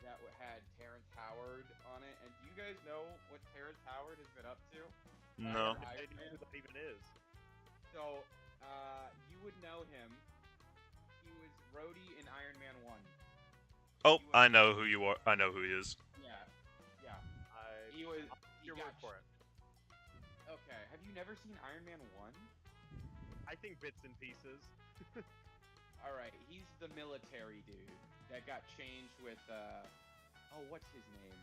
that had Terrence Howard on it. And do you guys know what Terrence Howard has been up to? No. I don't know who that even is. So, you would know him. He was Rhodey in Iron Man 1. Oh, I know who you are. I know who he is. Yeah. Yeah. I He was. He your got word for it. Okay. Have you never seen Iron Man 1? I think bits and pieces. Alright, he's the military dude that got changed with, what's his name?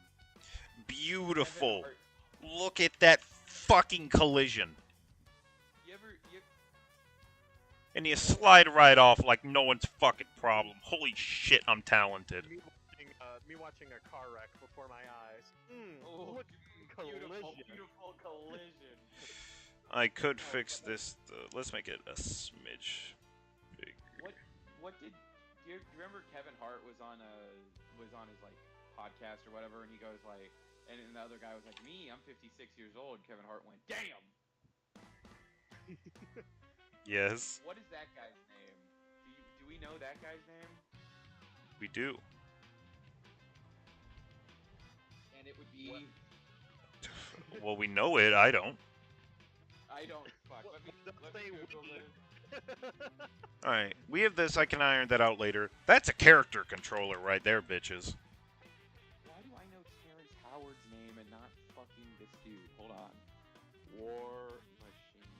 Beautiful. Kevin Hart. Look at that fucking collision. You And you slide right off like no one's fucking problem. Holy shit, I'm talented. Me watching a car wreck before my eyes. Oh, Look, beautiful, collision. beautiful collision. I could fix this. Let's make it a smidge bigger. What did do you remember Kevin Hart was on his like podcast or whatever, and he goes like, and the other guy was like, me, I'm 56 years old. Kevin Hart went, damn. Yes, What is that guy's name? Do we know that guy's name? we do. And it would be. Well, we know it. I don't. I don't. Fuck. Well, Let me say Google we. this. Alright, we have this. I can iron that out later. That's a character controller right there, bitches. Why do I know Terrence Howard's name and not fucking this dude? Hold on. War Machine.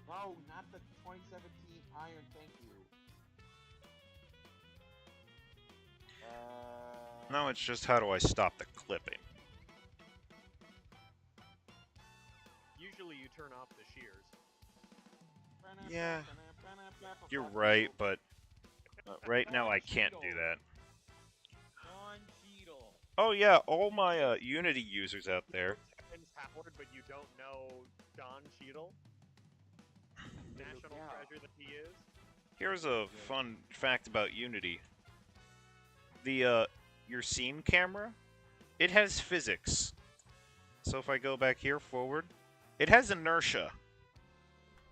No, not the 2017 Iron. Thank you. Now it's just how do I stop the clipping? Usually you turn off the shears. Yeah, you're right, but right now I can't do that. Don Cheadle. Oh yeah, all my Unity users out there. Terrence Howard, but you don't know Don Cheadle? National Yeah. treasure that he is. Here's a fun fact about Unity. The your scene camera, it has physics. So if I go back here forward, it has inertia.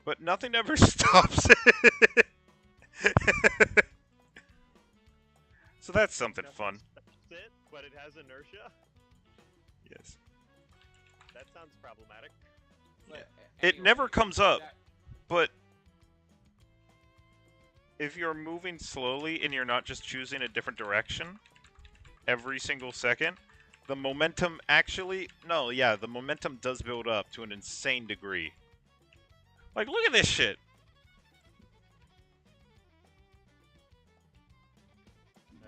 But nothing ever stops it. So that's something fun. That's it, but it has inertia? Yes. That sounds problematic. But, It never comes up. that- But if you're moving slowly and you're not just choosing a different direction every single second, the momentum actually... No, yeah, the momentum does build up to an insane degree. Like, look at this shit!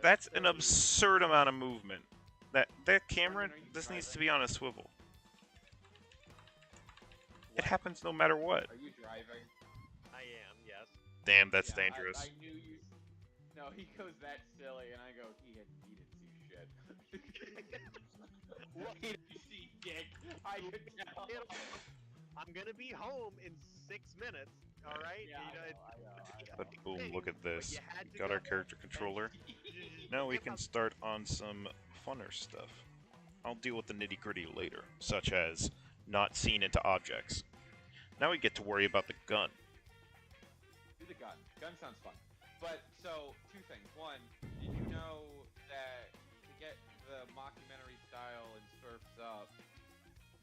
That's an absurd amount of movement. That camera, this needs to be on a swivel. It happens no matter what. Are you driving? I am, yes. Damn, that's Yeah, dangerous. I knew you. No, he goes that silly, and I go, he didn't see shit. He didn't see dick. I could tell. I'm gonna be home in 6 minutes, alright? Yeah, You know, I know. But boom, look at this. you had to Got go our character controller. Now we can start on some funner stuff. I'll deal with the nitty-gritty later, such as not seeing into objects. Now we get to worry about the gun. Do the gun. Gun sounds fun. But, so, two things. One, did you know that to get the mockumentary style in Surf's Up,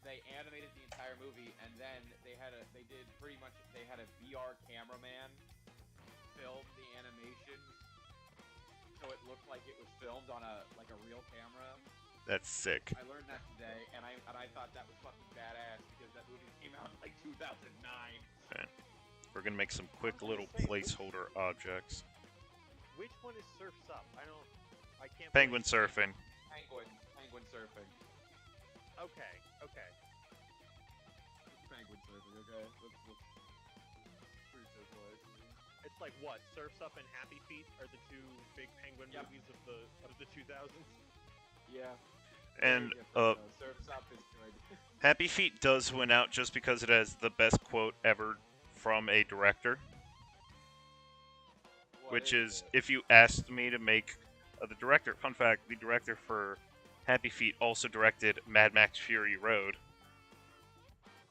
they animated the entire movie, and then they had a VR cameraman film the animation so it looked like it was filmed on a real camera. That's sick. I learned that today, and I thought that was fucking badass because that movie came out in like 2009. Okay. We're gonna make some quick little Say, placeholder objects. Which one is Surf's Up? I can't. Penguin place surfing. Penguin surfing. Okay. Penguin surfing. Okay. Let's pretty simple. It's like what? Surf's Up and Happy Feet are the two big penguin Yep. movies of the 2000s. Yeah. And Surf's Up is good. Happy Feet does win out just because it has the best quote ever from a director, What which is, it? if you asked me to make the director. Fun fact: the director for Happy Feet also directed Mad Max Fury Road.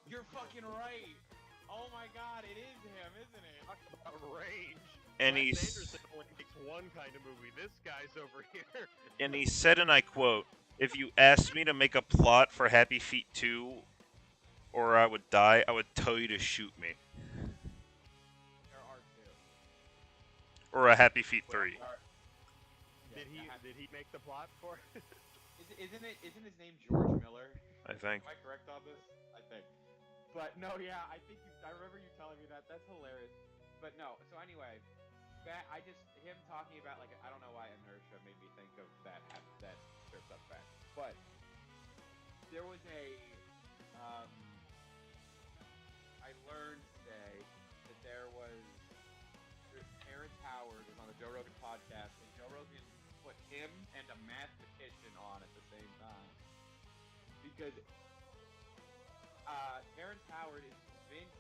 You're fucking right. Oh my god, it is him, isn't it? Talk about range. And Wes he's Anderson only makes one kind of movie. This guy's over here. and he said, and I quote, "If you asked me to make a plot for Happy Feet 2, or I would die, I would tell you to shoot me." There are two. Or a Happy Feet 3. Did he make the plot for? Isn't his name George Miller? I think. Am I correct on this? I think. But no, yeah, I remember you telling me that. That's hilarious. But no, so anyway, him talking about like I don't know why inertia made me think of that Surf's Up fact, but there was I learned today that there's Terrence Howard was on the Joe Rogan podcast, and Joe Rogan put him and a mathematician on at the same time because Terrence Howard is convinced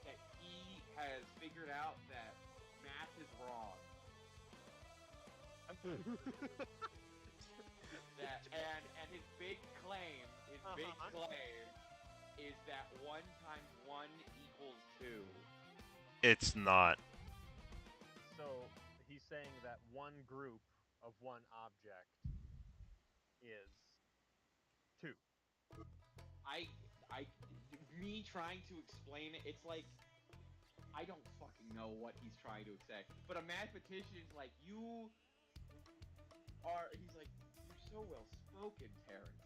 that he has figured out that math is wrong. and his big claim is that 1 times 1 equals 2. It's not. So he's saying that one group of one object is 2. Me trying to explain it, it's like I don't fucking know what he's trying to say. But a mathematician's like, he's like, you're so well spoken, Terrence.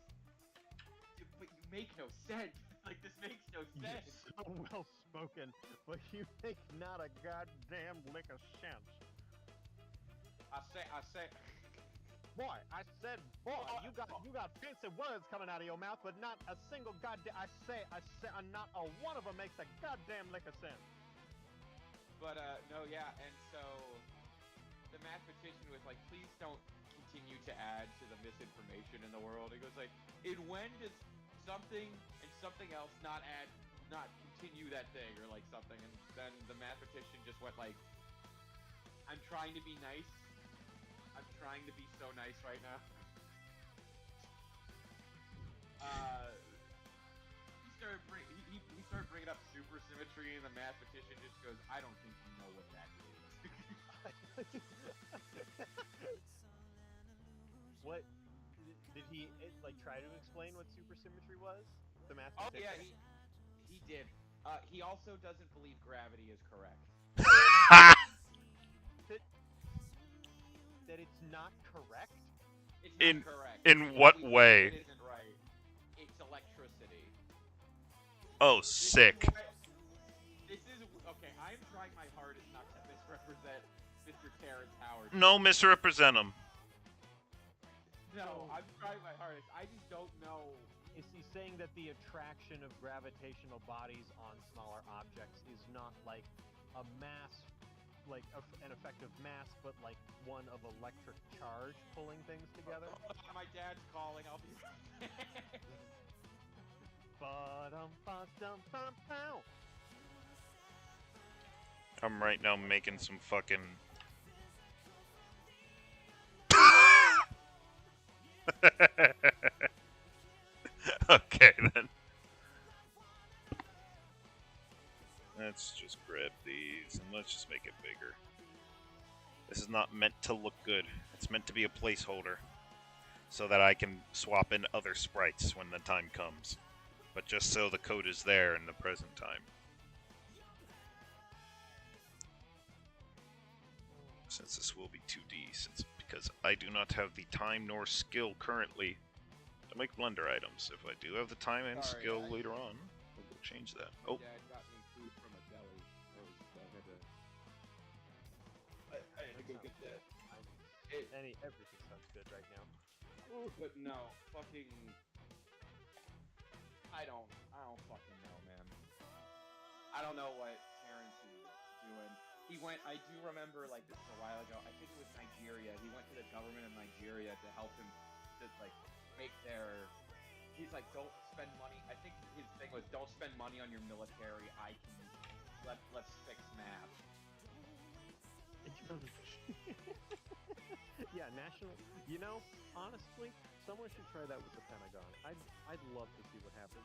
But you make no sense. Like, this makes no sense. You're so well spoken, but you make not a goddamn lick of sense. I say. Boy, you got fancy words coming out of your mouth, but not a single goddamn. I say, not a one of them makes a goddamn lick of sense. But no, yeah, and so the mathematician was like, please don't continue to add to the misinformation in the world. He goes like, in when does something and something else not continue that thing or like something? And then the mathematician just went like, I'm trying to be nice. I'm trying to be so nice right now. He started bringing up supersymmetry, and the mathematician just goes, I don't think you know what that is. What did he like try to explain what supersymmetry was? The Oh mathematician. yeah, he did. He also doesn't believe gravity is correct. That it's not correct? It's not correct. In what way? It isn't right. It's electricity. Oh, sick. This is okay. I'm trying my hardest not to misrepresent Mr. Terrence Howard. No, misrepresent him. No, I'm trying my hardest. I just don't know. Is he saying that the attraction of gravitational bodies on smaller objects is not like a mass, like an effective mass, but like one of electric charge pulling things together? My dad's calling. I'll be right back. I'm right now making some fucking... Okay, then. Let's just grab these, and let's just make it bigger. This is not meant to look good. It's meant to be a placeholder, so that I can swap in other sprites when the time comes. But just so the code is there in the present time. Since this will be 2D, because I do not have the time nor skill currently to make blender items. If I do have the time and Sorry, skill later on, we'll change that. My Oh, dad got me food from a deli. I had to go get that. Everything sounds good right now. But no, fucking. I don't fucking know, man. I don't know what Terrence is doing. He went. I do remember, like, this was a while ago. I think it was Nigeria. He went to the government of Nigeria to help him to, like, make their. He's like, don't spend money. I think his thing was, don't spend money on your military. Let's fix math. Yeah, national. You know, honestly, someone should try that with the Pentagon. I'd love to see what happens.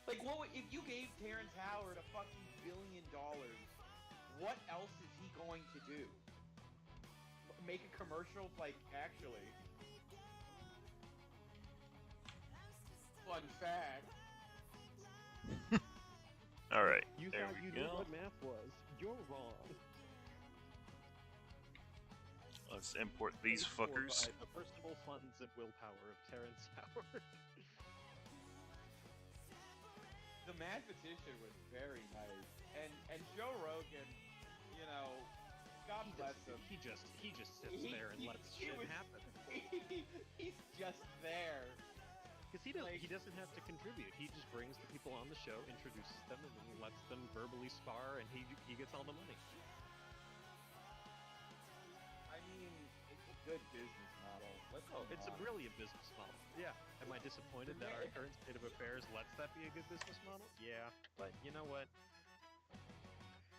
Like, if you gave Terrence Howard a fucking $1 billion? What else is he going to do? Make a commercial? Like, actually. Fun fact. all right. You There thought we you knew go. what math was. You're wrong. Let's import these Paid for fuckers. by the personal funds and willpower of Terrence Howard. The mathematician was very nice. And Joe Rogan, you know, God bless him. He just sits there and lets shit happen. He's just there. Because he doesn't have to contribute. He just brings the people on the show, introduces them, and then he lets them verbally spar, and he gets all the money. I mean, it's a good business model. It's a brilliant business model. Yeah. Am I disappointed that our current state of affairs lets that be a good business model? Yeah. But you know what?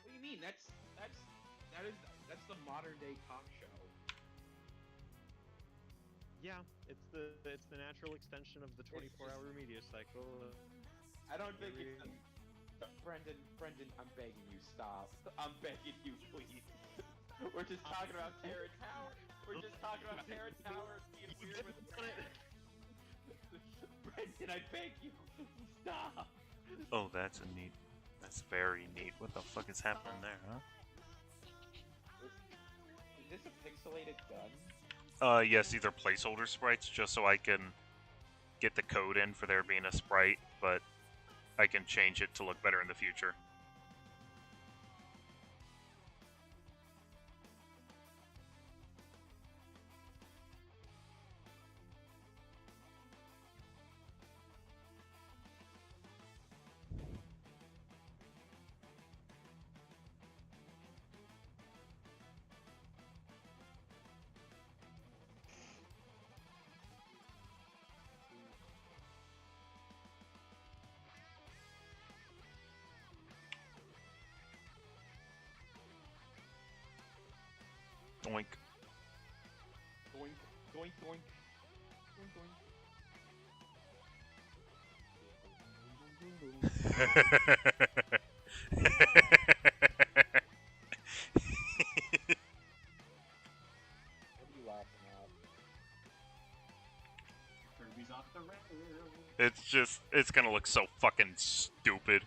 What do you mean? That's the modern day talk show. Yeah, it's the natural extension of the 24-hour media cycle. I don't think it's Brendan, I'm begging you, stop. I'm begging you, please. We're just talking about Terrence Howard. We're just talking about Terrence Howard being weird with Brendan, I beg you, stop. Oh, that's very neat. What the fuck is happening there, huh? Is this a pixelated gun? Yes, these are placeholder sprites, just so I can get the code in for there being a sprite, but I can change it to look better in the future. Doink. Doink, doink, doink. Doink, What are you laughing at? Kirby's off the rails. It's gonna look so fucking stupid.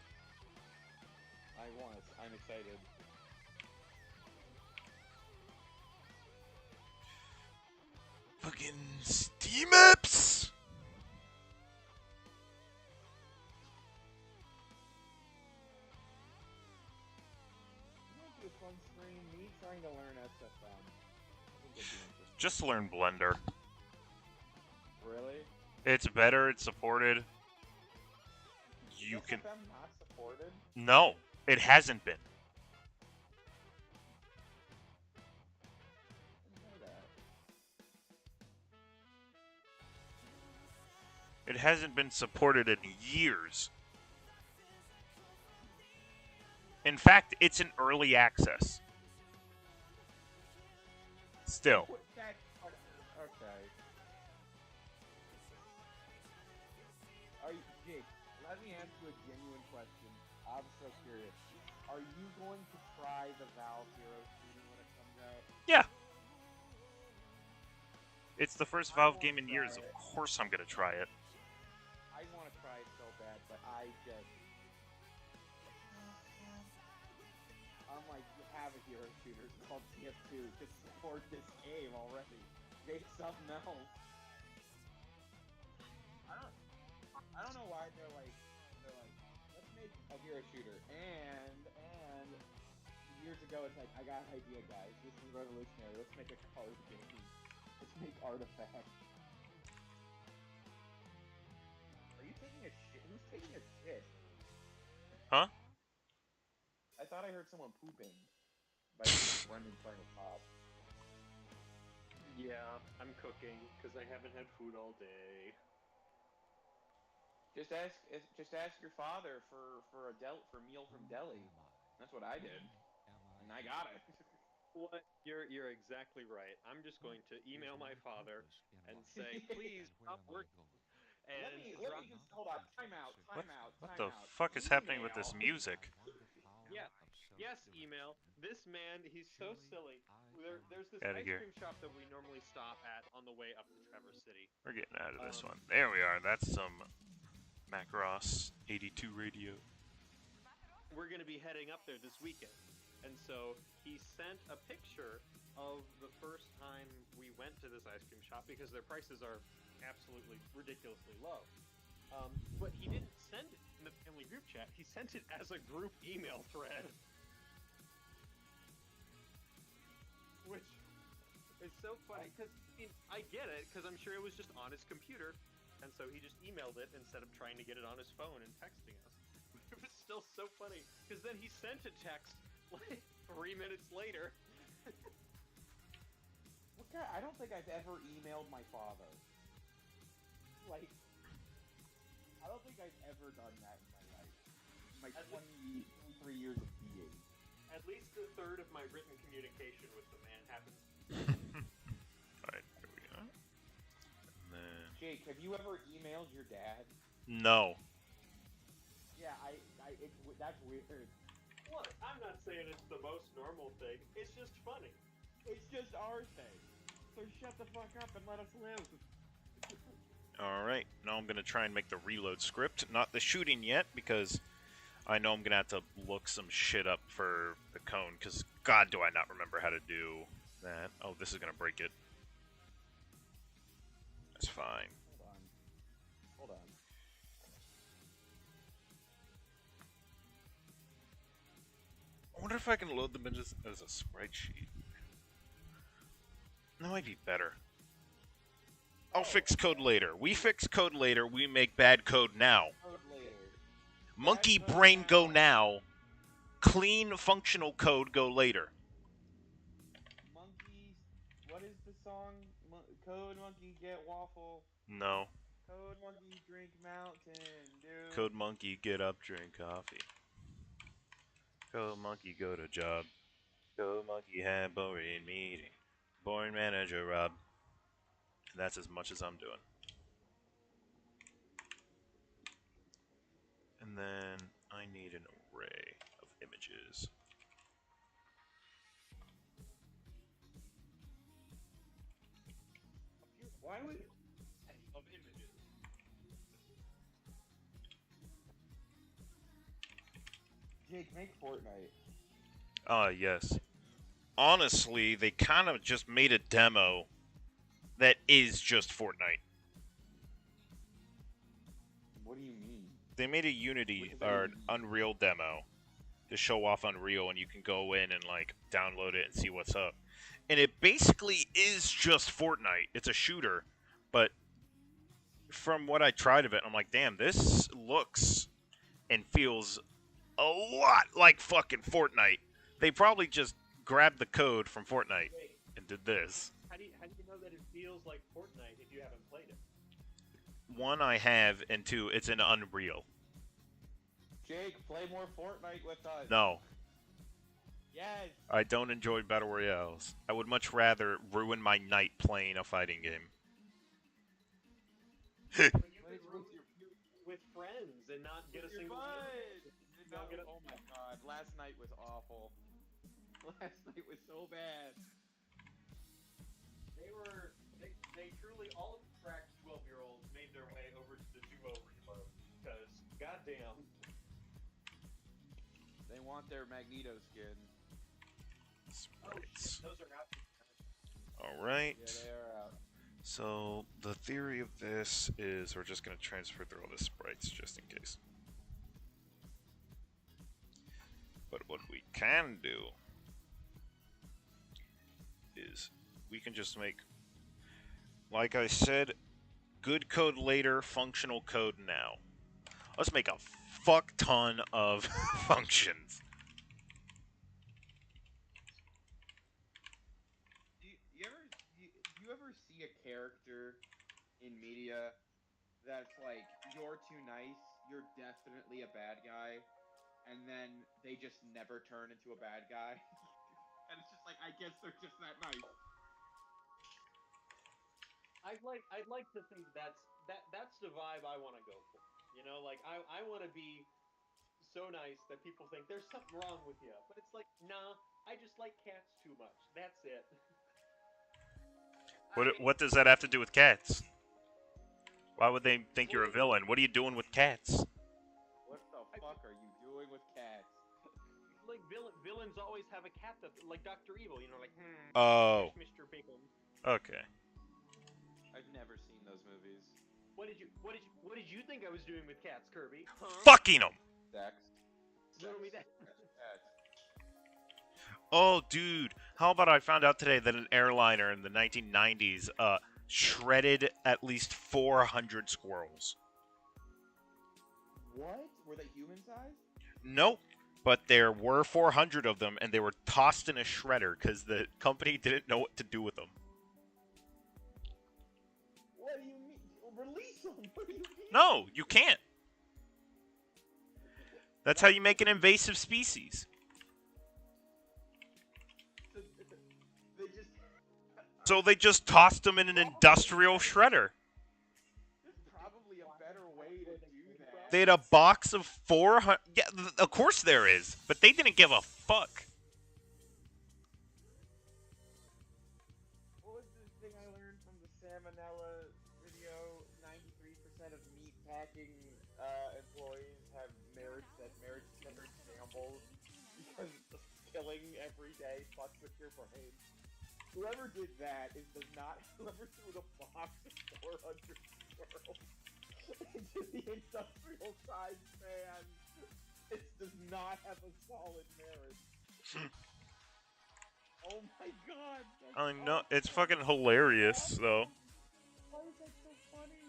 I'm excited. Fucking Steam apps! Might be a fun stream. Me trying to learn SFM. I think it'd be interesting. Just learn Blender. Really? It's better, it's supported. You Is can... SFM not supported? No, it hasn't been. I didn't know that. It hasn't been supported in years. In fact, it's in early access. Still. Okay. Jake, let me ask you a genuine question. I'm so curious. Are you going to try the Valve Hero Shooting when it comes out? Yeah. It's the first I Valve wanna game in years. try Of it. course I'm gonna try it. I want to try it so bad, but I'm like, have a hero shooter called TF2 to support this game already. Make something else. I don't know why they're like let's make a hero shooter and years ago it's like I got an idea guys, this is revolutionary, let's make a card game. Let's make Artifact. Are you taking a shit? Who's taking a shit? Huh? I thought I heard someone pooping by Brendan playing with Pop. Yeah, I'm cooking because I haven't had food all day. Just ask your father for a meal from Delhi. That's what I did, and I got it. What? You're exactly right. I'm just going to email my father and say, please stop working. And let me just hold on. Time out. What the fuck is happening with this music? Yeah. Yes, email. This man, he's so silly. There's this Outta ice here. cream shop that we normally stop at on the way up to Traverse City. We're getting out of this one. There we are. That's some Macross 82 radio. We're going to be heading up there this weekend. And so he sent a picture of the first time we went to this ice cream shop because their prices are absolutely ridiculously low. But he didn't send it in the family group chat. He sent it as a group email thread. Which is so funny because I get it because I'm sure it was just on his computer. And so he just emailed it instead of trying to get it on his phone and texting us. It was still so funny because then he sent a text like 3 minutes later. What guy? I don't think I've ever emailed my father. Like, I don't think I've ever done that in my life. In my 23 years of being. At least a third of my written communication with the man happens. Alright, here we go. And then... Jake, have you ever emailed your dad? No. Yeah, that's weird. Look, I'm not saying it's the most normal thing. It's just funny. It's just our thing. So shut the fuck up and let us live. Alright, now I'm gonna try and make the reload script. Not the shooting yet, because I know I'm gonna have to look some shit up for the cone, because god do I not remember how to do that. Oh, this is gonna break it. That's fine. Hold on. I wonder if I can load them in as a spreadsheet. That might be better. I'll fix code later. We fix code later, we make bad code now. Code later. Monkey Bad code brain now. go now. Clean functional code go later. Monkeys. What is the song? Code monkey get waffle. No. Code monkey drink mountain dew. Code monkey get up, drink coffee. Code monkey go to job. Code monkey have boring meeting. Boring manager Rob. And that's as much as I'm doing. And then I need an array of images. Why would of images? Jake, make Fortnite. Yes. Honestly, they kind of just made a demo that is just Fortnite. What do you mean? They made a Unity What does that or mean? Unreal demo to show off Unreal, and you can go in and like download it and see what's up. And it basically is just Fortnite. It's a shooter, but from what I tried of it, I'm like, damn, this looks and feels a lot like fucking Fortnite. They probably just grabbed the code from Fortnite and did this. How do you know that it feels like Fortnite if you haven't played it? One, I have, and two, it's in Unreal. Jake, play more Fortnite with us. No, Yes. I don't enjoy Battle Royales. I would much rather ruin my night playing a fighting game. But you could with friends and not get a single. Oh my god, last night was awful. Last night was so bad. They truly, all of the cracked 12-year-olds made their way over to the duo reload because goddamn. They want their Magneto skin. Sprites. Those are out. Alright. Yeah, they are out. So, the theory of this is we're just going to transfer through all the sprites just in case. But what we can do is we can just make, like I said, good code later, functional code now. Let's make a fuck ton of functions. Do you ever see a character in media that's like, you're too nice, you're definitely a bad guy, and then they just never turn into a bad guy? And it's just like, I guess they're just that nice. I'd like to think that's the vibe I want to go for. You know, like I want to be so nice that people think there's something wrong with you. But it's like, nah, I just like cats too much. That's it. What does that have to do with cats? Why would they think you're a Well, villain? What are you doing with cats? What the fuck are you doing with cats? like villains always have a cat that, like Dr. Evil, you know, like, Oh, Mr. Bacon. okay. I've never seen those movies. What did you think I was doing with cats, Kirby? Huh? Fucking them! Sex. Literally that. Cats. Oh, dude. How about I found out today that an airliner in the 1990s shredded at least 400 squirrels. What? Were they human sized? Nope. But there were 400 of them, and they were tossed in a shredder because the company didn't know what to do with them. What do you mean? Release them! What do you mean? No, you can't. That's how you make an invasive species. They just... So they just tossed them in an industrial shredder. There's probably a better way to do that. They had a box of 400... Yeah, of course there is. But they didn't give a fuck. What was this thing I learned from the salmonella video? 93% of meat packing employees have marriage centered shambles because just killing every day fucks with your brain. Whoever did that does not. Whoever threw the box of 400 squirrels into the industrial size pan, it does not have a solid marriage. Oh my god! I know, it's fucking hilarious, though. Why is that so funny?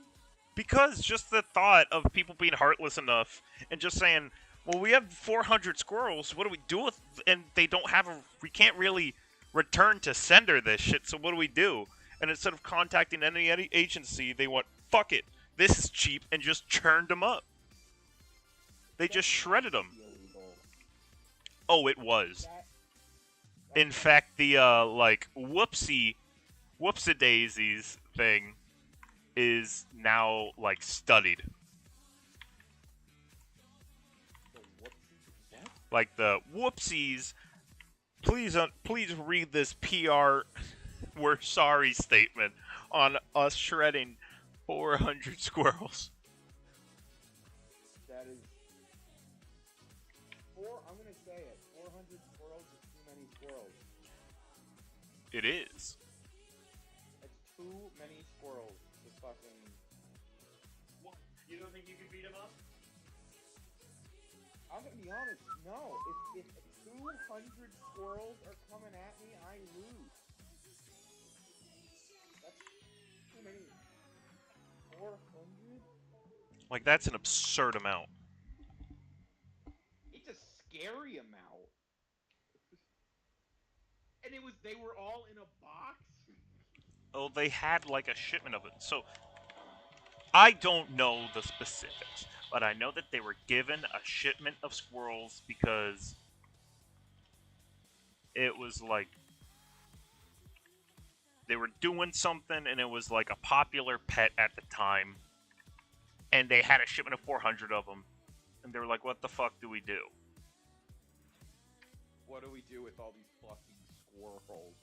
Because just the thought of people being heartless enough and just saying, well, we have 400 squirrels, what do we do with... And they don't have a... We can't really return to sender this shit, so what do we do? And instead of contacting any agency, they went, fuck it, this is cheap, and just churned them up. They just shredded them. Illegal. Oh, it was. In fact, the, whoopsie-daisies thing is now, like, studied. What? Like, the whoopsies, please read this PR we're sorry statement on us shredding 400 squirrels. That is... I'm gonna say it. 400 squirrels is too many squirrels. It is. It's too many squirrels to fucking... What? You don't think you could beat him up? I'm gonna be honest, no. If 200 squirrels are coming at me, I lose. That's too many. 400? Like, that's an absurd amount. It's a scary amount. And they were all in a box? Oh, they had, like, a shipment of it. So, I don't know the specifics, but I know that they were given a shipment of squirrels because it was, like, they were doing something, and it was, like, a popular pet at the time, and they had a shipment of 400 of them, and they were like, what the fuck do we do? What do we do with all these fucking squirrels?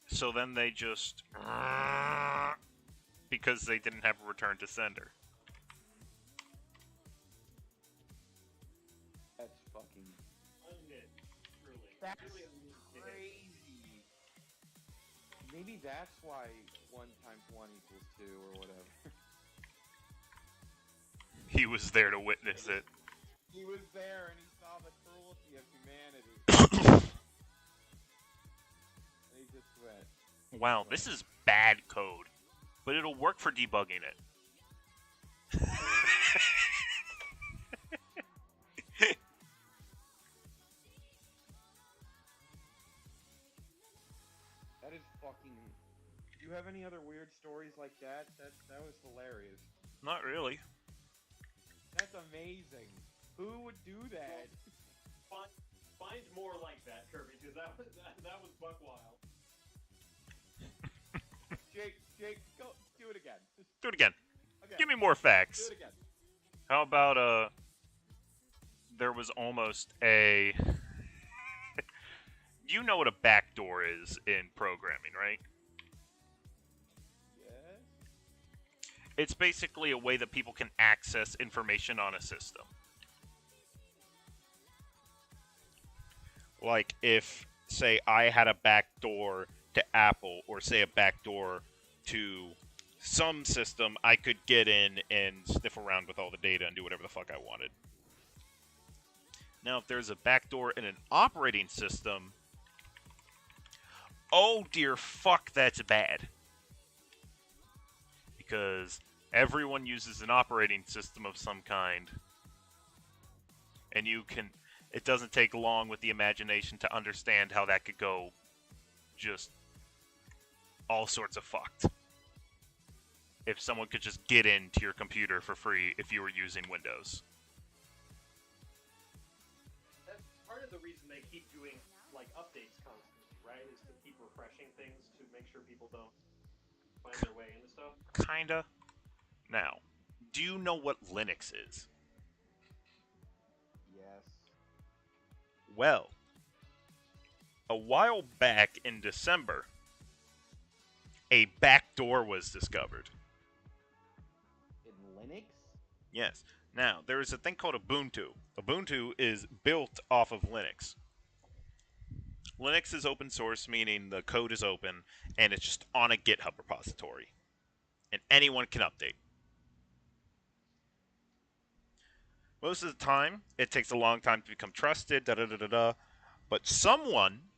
So then they just... because they didn't have a return to sender. That's fucking... That's really unusual. crazy. Maybe that's why 1 times 1 equals 2 or whatever. He was there to witness it. He was there and he saw the cruelty of humanity. And he just went. Wow, this is bad code, but it'll work for debugging it. That is fucking. Do you have any other weird stories like that? That was hilarious. Not really. That's amazing. Who would do that? Find more like that, Kirby, because that was buck wild. Jake, go do it again. Do it again. Okay. Give me more Do facts. it again. How about there was almost a you know what a backdoor is in programming, right? Yes. It's basically a way that people can access information on a system. Like if, say, I had a backdoor to Apple, or say a backdoor to some system, I could get in and sniff around with all the data and do whatever the fuck I wanted. Now, if there's a backdoor in an operating system, oh dear fuck, that's bad. Because everyone uses an operating system of some kind. And it doesn't take long with the imagination to understand how that could go just all sorts of fucked. If someone could just get into your computer for free if you were using Windows. That's part of the reason they keep doing like updates constantly, right? Is to keep refreshing things to make sure people don't find their way into stuff. Kinda. Now, do you know what Linux is? Yes. Well, a while back in December, a backdoor was discovered. In Linux? Yes. Now, there is a thing called Ubuntu. Ubuntu is built off of Linux. Linux is open source, meaning the code is open, and it's just on a GitHub repository. And anyone can update. Most of the time, it takes a long time to become trusted, but someone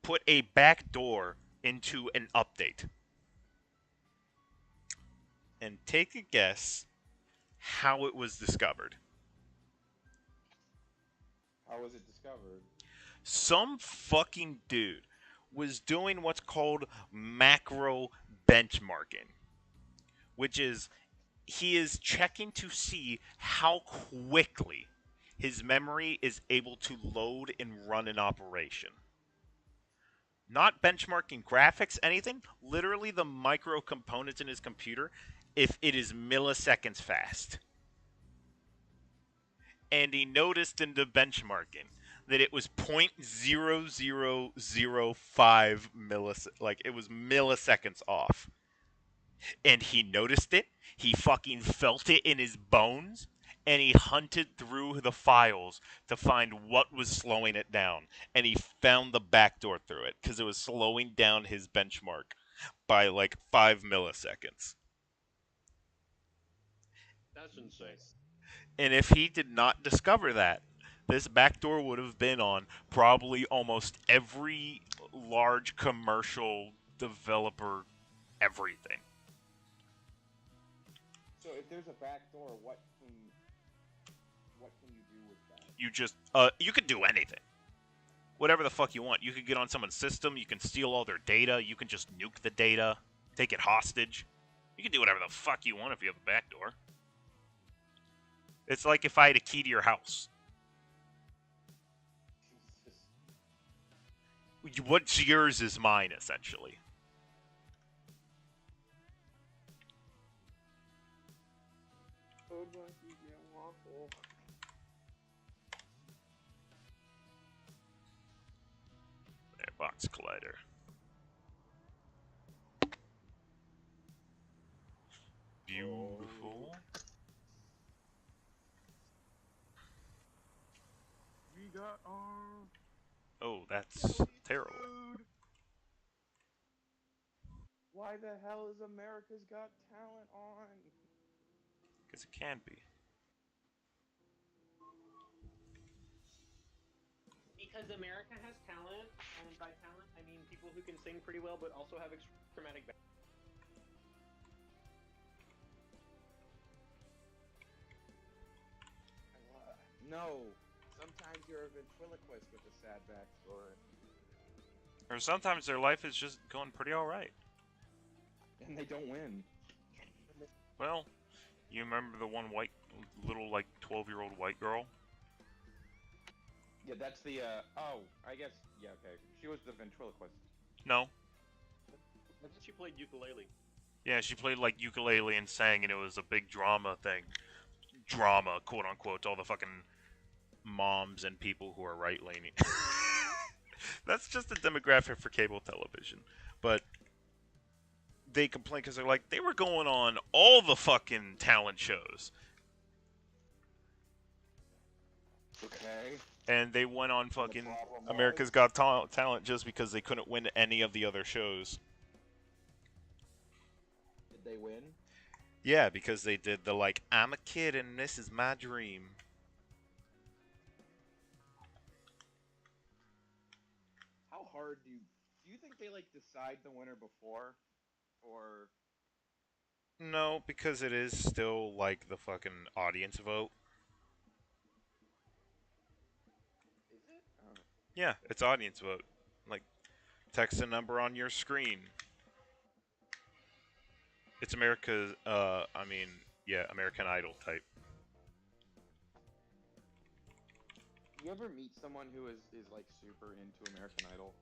put a backdoor into an update. And take a guess how it was discovered. How was it discovered? Some fucking dude was doing what's called macro benchmarking, which is he is checking to see how quickly his memory is able to load and run an operation. Not benchmarking graphics, anything, literally the micro components in his computer, if it is milliseconds fast. And he noticed in the benchmarking that it was 0.0005 like it was milliseconds off. And he noticed it, he fucking felt it in his bones, and he hunted through the files to find what was slowing it down. And he found the backdoor through it, because it was slowing down his benchmark by like 5 milliseconds. That's insane. And if he did not discover that, this backdoor would have been on probably almost every large commercial developer everything. So if there's a backdoor, what can you do with that? You could do anything. Whatever the fuck you want. You could get on someone's system, you can steal all their data, you can just nuke the data, take it hostage. You can do whatever the fuck you want if you have a backdoor. It's like if I had a key to your house. What's yours is mine, essentially. There, box collider. Beautiful. We got our Oh, that's Kelly's terrible. food. Why the hell is America's Got Talent on? Because it can be. Because America has talent, and by talent I mean people who can sing pretty well, but also have traumatic back. No. Sometimes you're a ventriloquist with a sad backstory. Or sometimes their life is just going pretty alright. And they don't win. Well, you remember the one white, little, like, 12-year-old white girl? Yeah, that's the, oh, I guess, yeah, okay. She was the ventriloquist. No. I thought she played ukulele. Yeah, she played, like, ukulele and sang, and it was a big drama thing. Drama, quote-unquote, to all the fucking moms and people who are right-leaning. That's just the demographic for cable television. But they complain because they're like, they were going on all the fucking talent shows. Okay. And they went on fucking problem America's was- Got Talent just because they couldn't win any of the other shows. Did they win? Yeah, because they did the, like, I'm a kid and this is my dream. How hard do you think they, like, decide the winner before? Or... No, because it is still, like, the fucking audience vote. Is it? Oh. Yeah, it's audience vote. Like, text a number on your screen. It's America's, I mean, yeah, American Idol type. You ever meet someone who is like super into American Idol?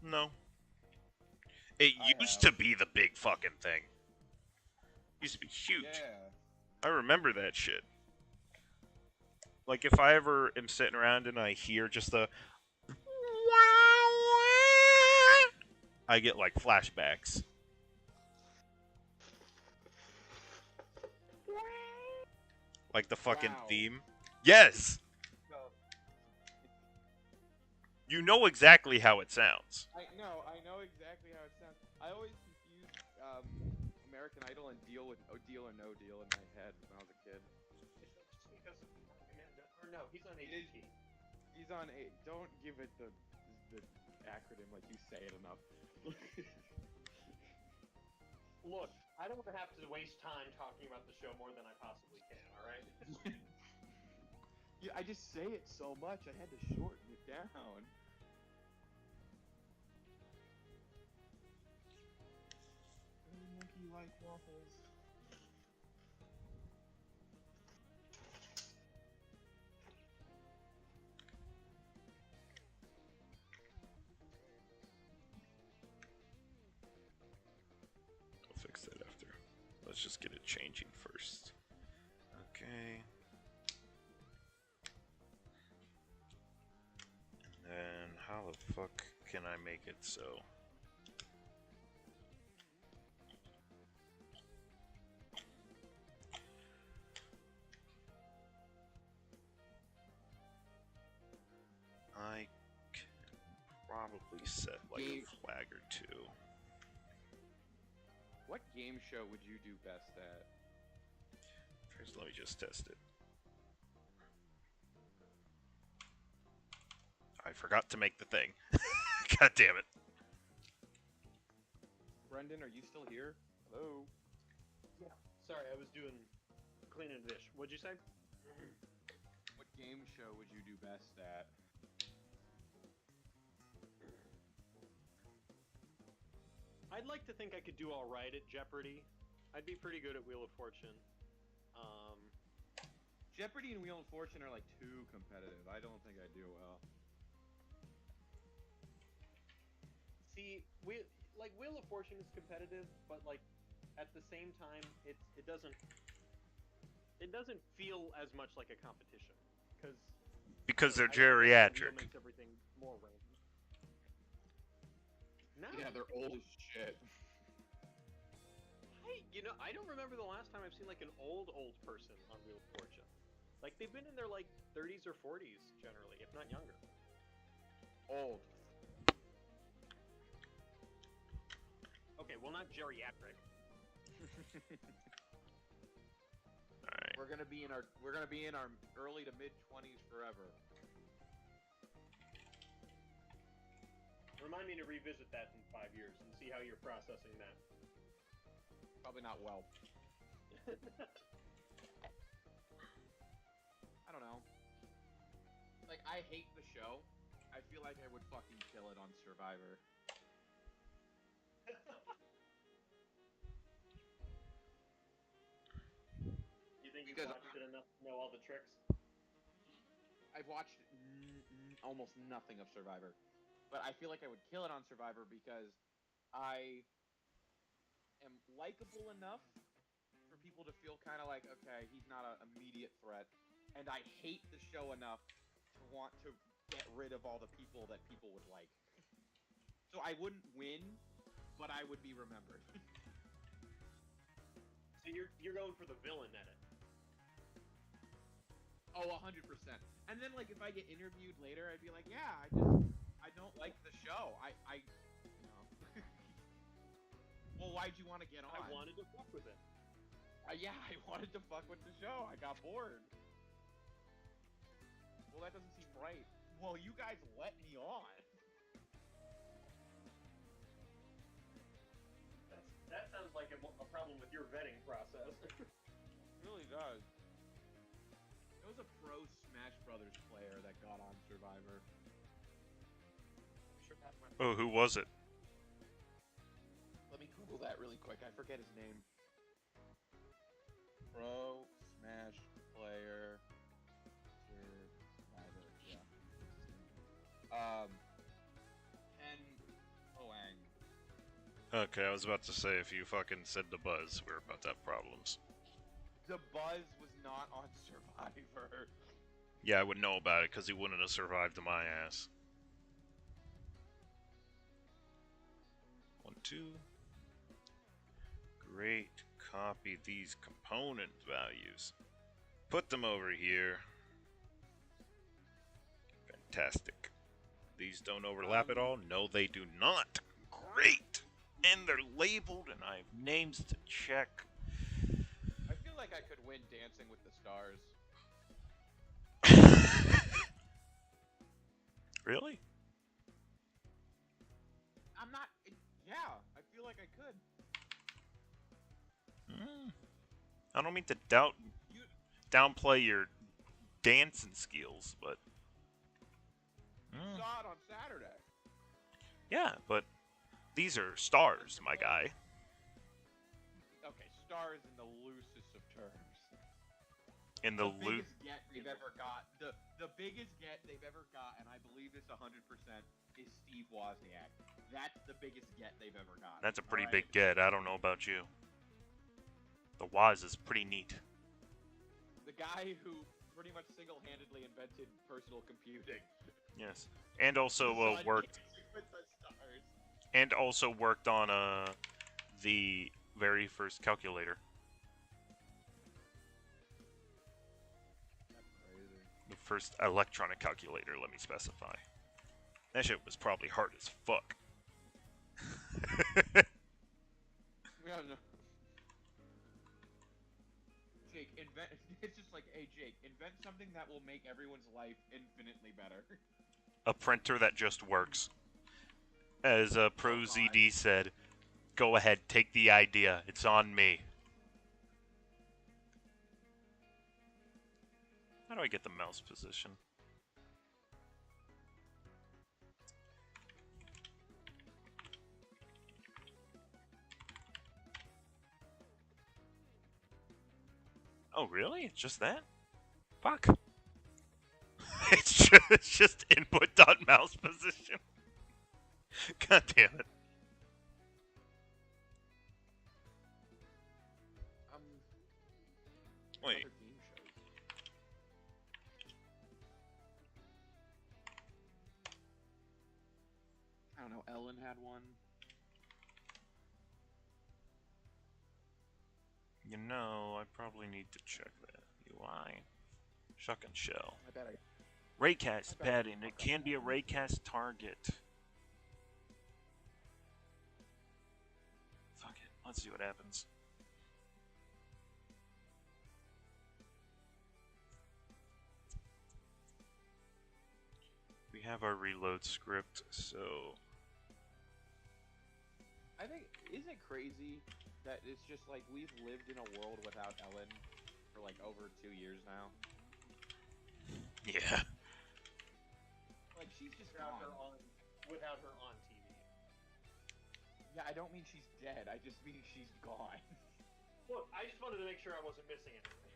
No. It I used have. to be the big fucking thing. Used to be huge. Yeah. I remember that shit. Like, if I ever am sitting around and I hear just the I get, like, flashbacks. Like the fucking Wow. theme. Yes! No, You know exactly how it sounds. I know exactly how it sounds. I always confused American Idol and Deal with Deal or No Deal in my head when I was a kid. Is that just because Amanda? Or no, he's on ADT. He's on a. Don't give it the acronym like you say it enough. Look, I don't have to waste time talking about the show more than I possibly can. All right. Yeah, I just say it so much. I had to shorten it down. Monkey like waffles. I'll fix that after. Let's just get it changing first. Okay. And then how the fuck can I make it so? I can probably set like a flag or two. What game show would you do best at? First, let me just test it. I forgot to make the thing. God damn it. Brendan, are you still here? Hello? Yeah. Sorry, I was doing cleaning the dish. What'd you say? What game show would you do best at? I'd like to think I could do all right at Jeopardy. I'd be pretty good at Wheel of Fortune. Jeopardy and Wheel of Fortune are like too competitive. I don't think I'd do well. See, Wheel of Fortune is competitive, but like at the same time, it doesn't feel as much like a competition Because they're I think geriatric. makes everything more random. No. Yeah, they're old as shit. I don't remember the last time I've seen like an old person on Wheel of Fortune. Like they've been in their like 30s or 40s generally, if not younger. Old. Okay, well, not geriatric. Alright. We're gonna be in our early to mid 20s forever. Remind me to revisit that in 5 years and see how you're processing that. Probably not well. I don't know. Like, I hate the show. I feel like I would fucking kill it on Survivor. You think you've Because watched it enough to know all the tricks? I've watched almost nothing of Survivor, but I feel like I would kill it on Survivor because I am likable enough for people to feel kind of like, okay, he's not an immediate threat, and I hate the show enough to want to get rid of all the people that people would like. So I wouldn't win, but I would be remembered. So you're going for the villain at it. Oh, 100%. And then, like, if I get interviewed later, I'd be like, yeah, I don't like the show. You know. Well, why'd you want to get on? I wanted to fuck with it. Yeah, I wanted to fuck with the show. I got bored. Well, that doesn't seem right. Well, you guys let me on. That sounds like a problem with your vetting process. It really does. There was a pro Smash Brothers player that got on Survivor. I'm sure that went. Oh, who was it? Let me Google that really quick. I forget his name. Pro Smash player Survivor. Yeah. Ken Hoang. Okay, I was about to say, if you fucking said the buzz, we're about to have problems. The Buzz was not on Survivor. Yeah, I would know about it, because he wouldn't have survived my ass. 1, 2. Great. Copy these component values. Put them over here. Fantastic. These don't overlap at all? No, they do not. Great. And they're labeled, and I have names to check. I feel like I could win Dancing with the Stars. Really? I'm not. Yeah, I feel like I could. I don't mean to You downplay your dancing skills, but saw it on Saturday. yeah, but these are stars, my guy. Okay, stars in the loosest of terms. In the loot. Biggest get they've ever got. The biggest get they've ever got, and I believe this 100%, is Steve Wozniak. That's the biggest get they've ever got. That's a pretty big get. I don't know about you. The Woz is pretty neat. The guy who pretty much single-handedly invented personal computing. Yes, and also worked. With the stars. And also worked on the very first calculator. That's crazy. The first electronic calculator, let me specify. That shit was probably hard as fuck. Yeah, no. Jake, it's just like, hey Jake, invent something that will make everyone's life infinitely better. A printer that just works. As Pro ZD said, go ahead, take the idea. It's on me. How do I get the mouse position? Oh, really? It's just that? Fuck. It's just input dot mouse position. God damn it. Wait. Other game shows. I don't know. Ellen had one. You know, I probably need to check that UI. Shuck and shell. I bet I. Raycast I bet padding. It can be a raycast target. Fuck it. Let's see what happens. We have our reload script, so I think, is it crazy that it's just like we've lived in a world without Ellen for like over 2 years now? yeah. Like she's just Without gone. her on, without her on TV. Yeah, I don't mean she's dead. I just mean she's gone. Look, I just wanted to make sure I wasn't missing anything.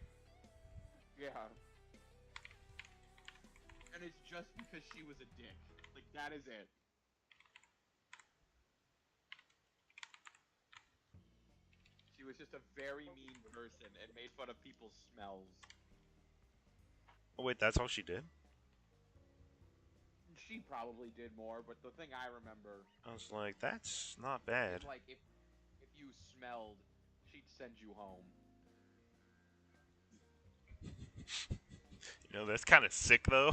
Yeah. And it's just because she was a dick. Like, that is it. She was just a very mean person and made fun of people's smells. Oh wait, that's all she did? She probably did more, but the thing I remember I was like, that's not bad. is like if you smelled, she'd send you home. You know, that's kind of sick though.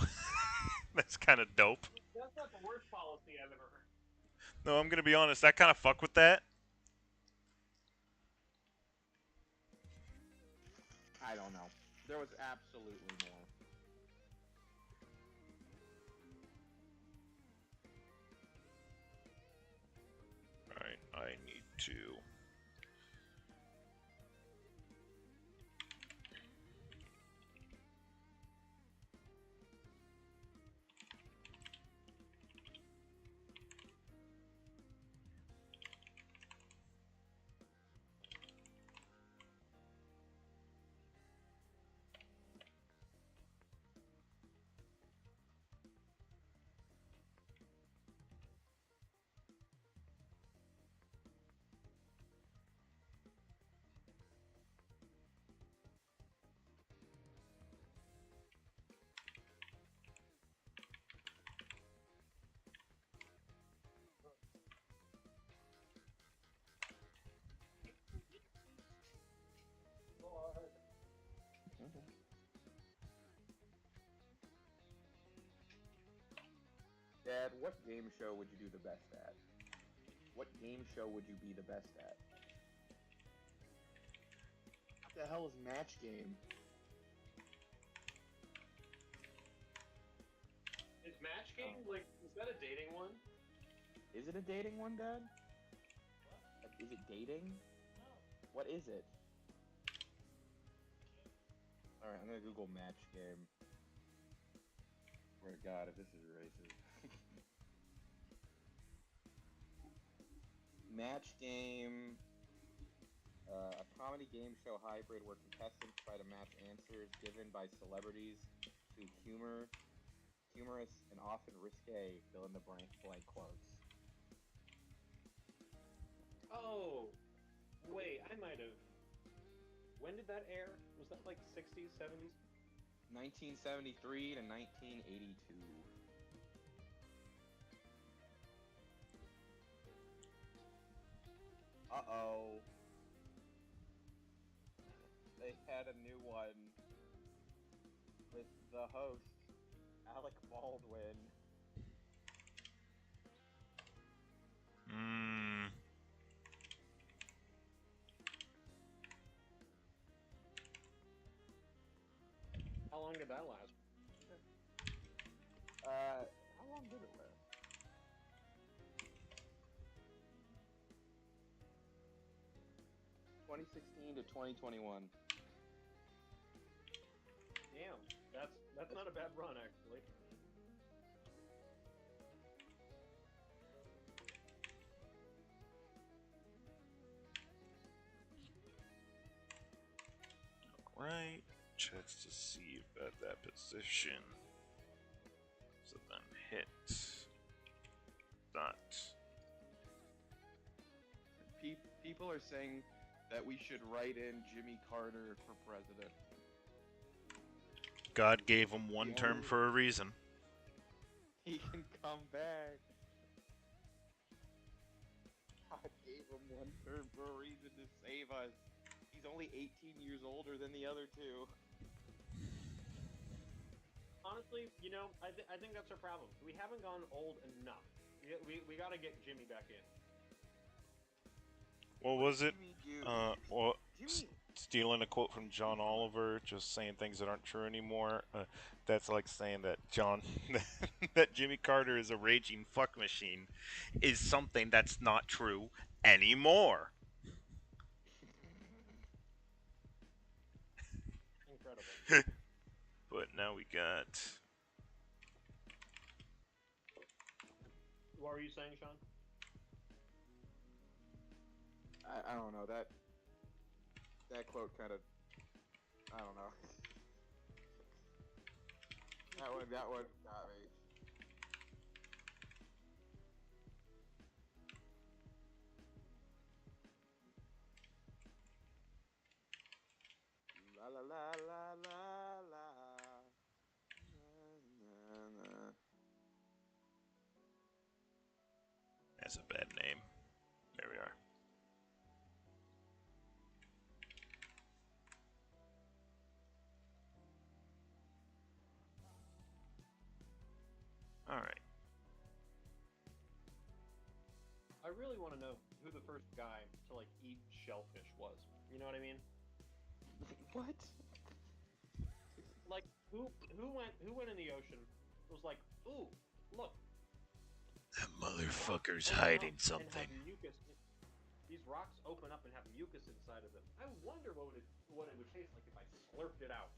That's kind of dope. That's not the worst policy I've ever heard. No, I'm gonna be honest. I kind of fuck with that. I don't know. There was absolutely more. Alright, I need to. Dad, what game show would you do the best at? What game show would you be the best at? What the hell is Match Game? Is Match Game, like, is that a dating one? Is it a dating one, Dad? Is it dating? No. What is it? Alright, I'm gonna Google Match Game. Swear to God, if this is racist. Match Game, a comedy game show hybrid where contestants try to match answers given by celebrities to humorous, and often risque fill in the blank quotes. Oh, wait, I might have. When did that air? Was that like 60s, 70s? 1973 to 1982. Uh-oh. They had a new one with the host, Alec Baldwin. Mmm. How long did that last? How long did it last? 2016 to 2021. Damn, that's not a bad run, actually. Right. Checks to see if at that position. So then hit that. People are saying that we should write in Jimmy Carter for president. God gave him one term for a reason. He can come back. God gave him one term for a reason to save us. He's only 18 years older than the other two. honestly, you know, I think that's our problem. We haven't gone old enough. We got to get Jimmy back in. What was it? Jimmy do? Well, Jimmy. stealing a quote from John Oliver, just saying things that aren't true anymore. That's like saying that that Jimmy Carter is a raging fuck machine, is something that's not true anymore. Incredible. But now we got. What were you saying, Sean? I don't know that quote kind of. I don't know. that one got me. La la la la la la. Na, na, na. That's a bad name. There we are. Alright. I really want to know who the first guy to like eat shellfish was. You know what I mean? What? Like who went in the ocean? Was like, ooh, look, That motherfucker's open hiding up something. And have mucus. These rocks open up and have mucus inside of them. I wonder what it would taste like if I slurped it out.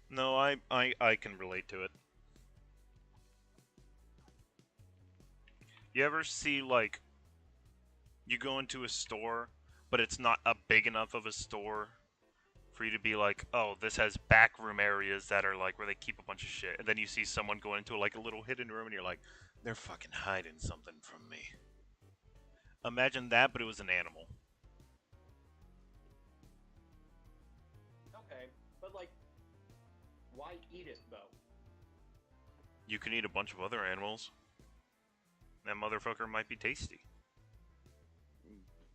No, I can relate to it. You ever see, like, you go into a store, but it's not a big enough of a store for you to be like, oh, this has backroom areas that are like where they keep a bunch of shit, and then you see someone go into like a little hidden room, and you're like, they're fucking hiding something from me. Imagine that, but it was an animal. Okay, but like, why eat it though? You can eat a bunch of other animals. That motherfucker might be tasty.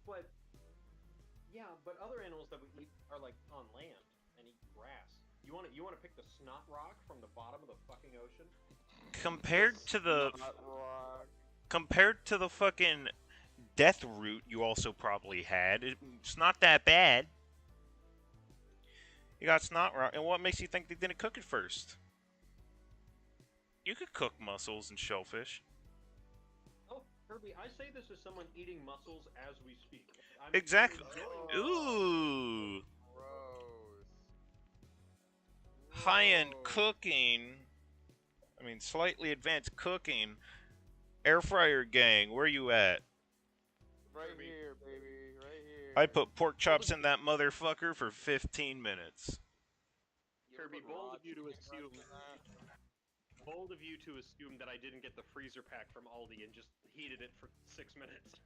But yeah, but other animals that we eat are like on land and eat grass. You want to pick the snot rock from the bottom of the fucking ocean? Compared to the fucking death root you also probably had, it's not that bad. You got snot rock, and what makes you think they didn't cook it first? You could cook mussels and shellfish. Oh, Kirby, I say this as someone eating mussels as we speak. Exactly. Oh. Ooh. Gross. High-end cooking. I mean, slightly advanced cooking. Air fryer gang, where you at? Right here, baby. Right here. I put pork chops in that motherfucker for 15 minutes. Kirby, bold of you to assume. Bold of you to assume that I didn't get the freezer pack from Aldi and just heated it for 6 minutes.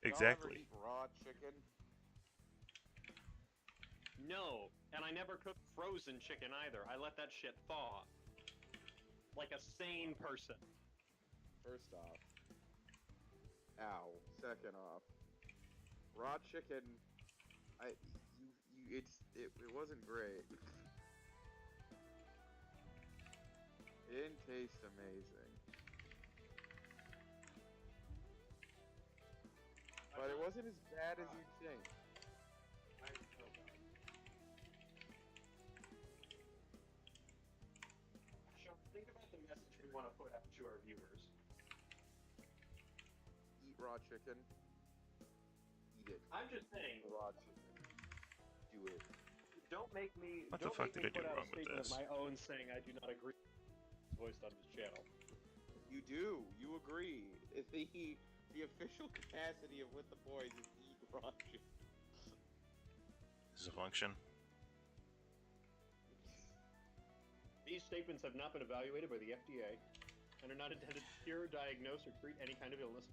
Exactly. Y'all ever eat raw chicken? No, and I never cooked frozen chicken either. I let that shit thaw. Like a sane person. First off. Ow. Second off. Raw chicken. It wasn't great. It didn't taste amazing. But it wasn't as bad as you'd think. Sean, think about the message we want to put out to our viewers. Eat raw chicken. Eat it. I'm just saying. Raw chicken. Do it. Don't make me. What the don't fuck make did I do me put out wrong a with statement this? of my own saying I do not agree. Voiced on this channel. You do. You agree. The official capacity of With the Boys is eat raw chicken. This is a function. These statements have not been evaluated by the FDA and are not intended to cure, diagnose, or treat any kind of illness.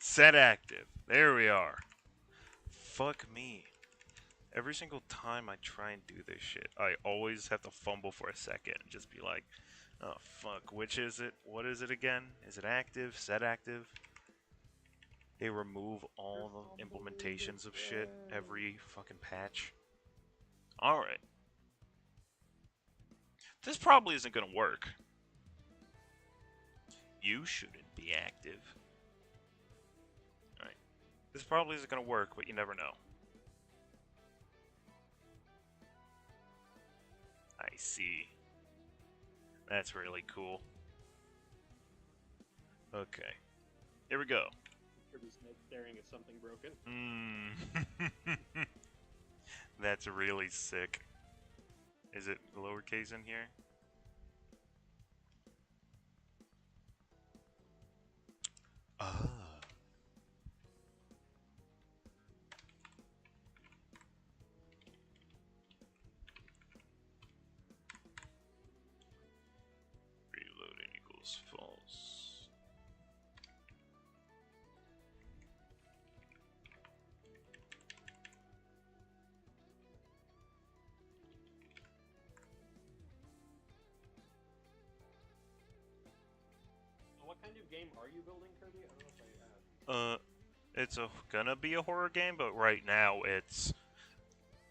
Set active. There we are. Fuck me. Every single time I try and do this shit, I always have to fumble for a second and just be like, oh fuck, which is it? What is it again? Is it active? Set active? They remove all the implementations of shit every fucking patch. Alright. This probably isn't gonna work. You shouldn't be active. Alright. This probably isn't gonna work, but you never know. I see. That's really cool. Okay. Here we go. Kirby's staring at something broken. That's really sick. Is it lowercase in here? Ah. Reloading equals false. So what kind of game are you building, Kirby? I don't know if I asked. It's gonna be a horror game, but right now it's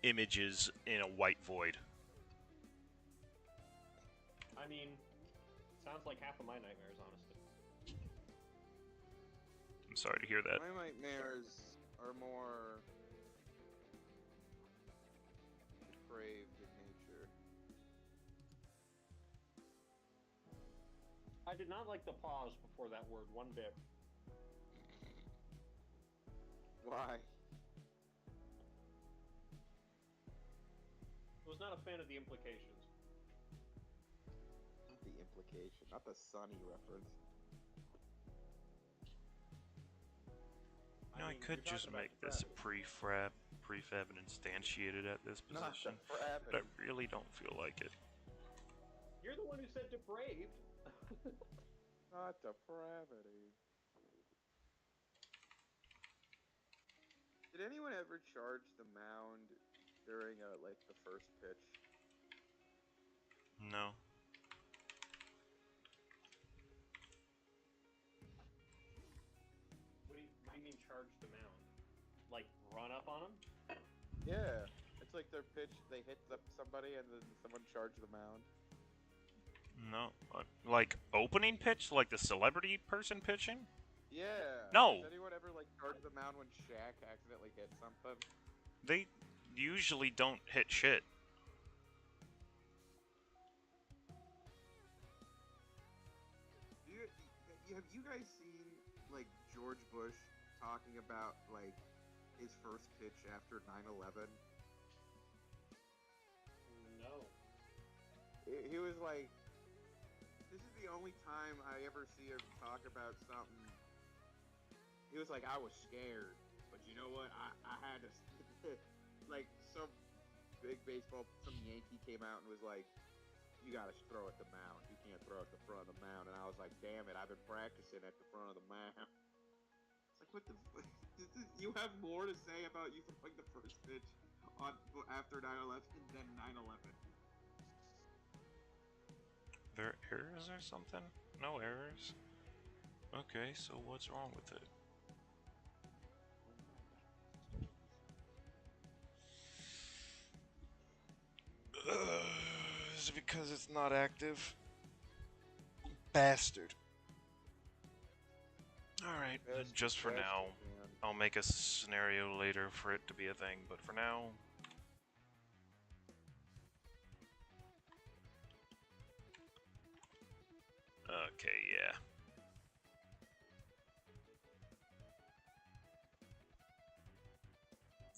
images in a white void. I mean, sounds like half of my nightmares, honestly. I'm sorry to hear that. My nightmares are more depraved in nature. I did not like the pause before that word one bit. Why? I was not a fan of the implications. Not the implication, not the Sunny reference. You know, I mean, could you're just talking about make this depravity. prefab and instantiate it at this Not position, depravity. but I really don't feel like it. You're the one who said depraved. Not depravity. Did anyone ever charge the mound during like the first pitch? No. What do you mean charge the mound? Like run up on him? Yeah, it's like their pitch. They hit somebody and then someone charged the mound. No. Like opening pitch? Like the celebrity person pitching? Yeah. No. Does anyone ever like charge the mound when Shaq accidentally hit something? They usually don't hit shit. Have you guys seen like George Bush talking about like his first pitch after 9/11? No. He was like, "This is the only time I ever see him talk about something." He was like, "I was scared, but you know what? I had to." Like some big baseball, some Yankee came out and was like, "You gotta throw at the mound. You can't throw at the front of the mound." And I was like, "Damn it! I've been practicing at the front of the mound." It's like, what the? You have more to say about you throwing the first pitch on after 9/11 than 9/11. There are errors or something? No errors? Okay, so what's wrong with it? Is it because it's not active? Bastard. Alright, just for now. I'll make a scenario later for it to be a thing, but for now... Okay, yeah.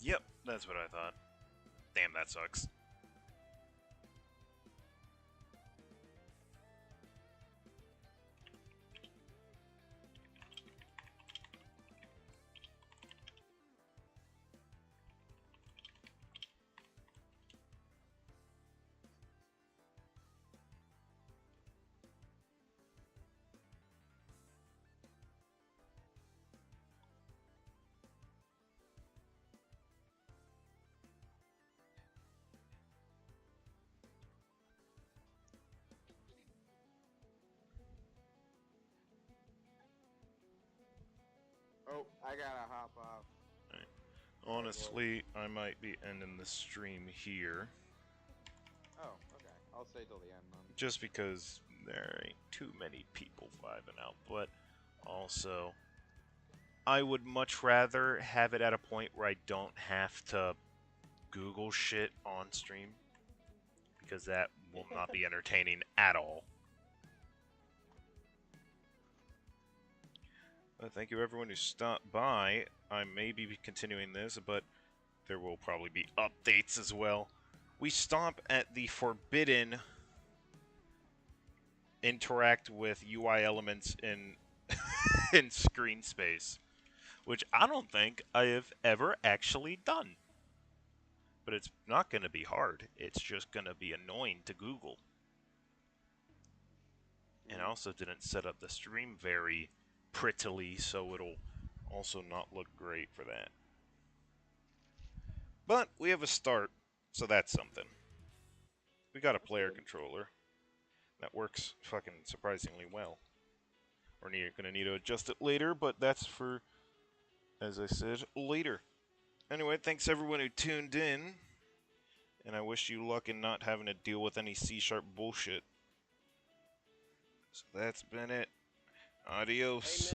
Yep, that's what I thought. Damn, that sucks. Oh, I gotta hop off. Honestly, I might be ending the stream here. Oh, okay. I'll stay till the end then. Just because there ain't too many people vibing out, but also I would much rather have it at a point where I don't have to Google shit on stream, because that will not be entertaining at all. Thank you everyone who stopped by. I may be continuing this, but there will probably be updates as well. We stop at the forbidden interact with UI elements in in screen space, which I don't think I have ever actually done. But it's not going to be hard. It's just going to be annoying to Google. And I also didn't set up the stream very prettily, so it'll also not look great for that. But we have a start, so that's something. We got a player controller that works fucking surprisingly well. We're gonna need to adjust it later, but that's for, as I said, later. Anyway, thanks everyone who tuned in, and I wish you luck in not having to deal with any C# bullshit. So that's been it. Adios.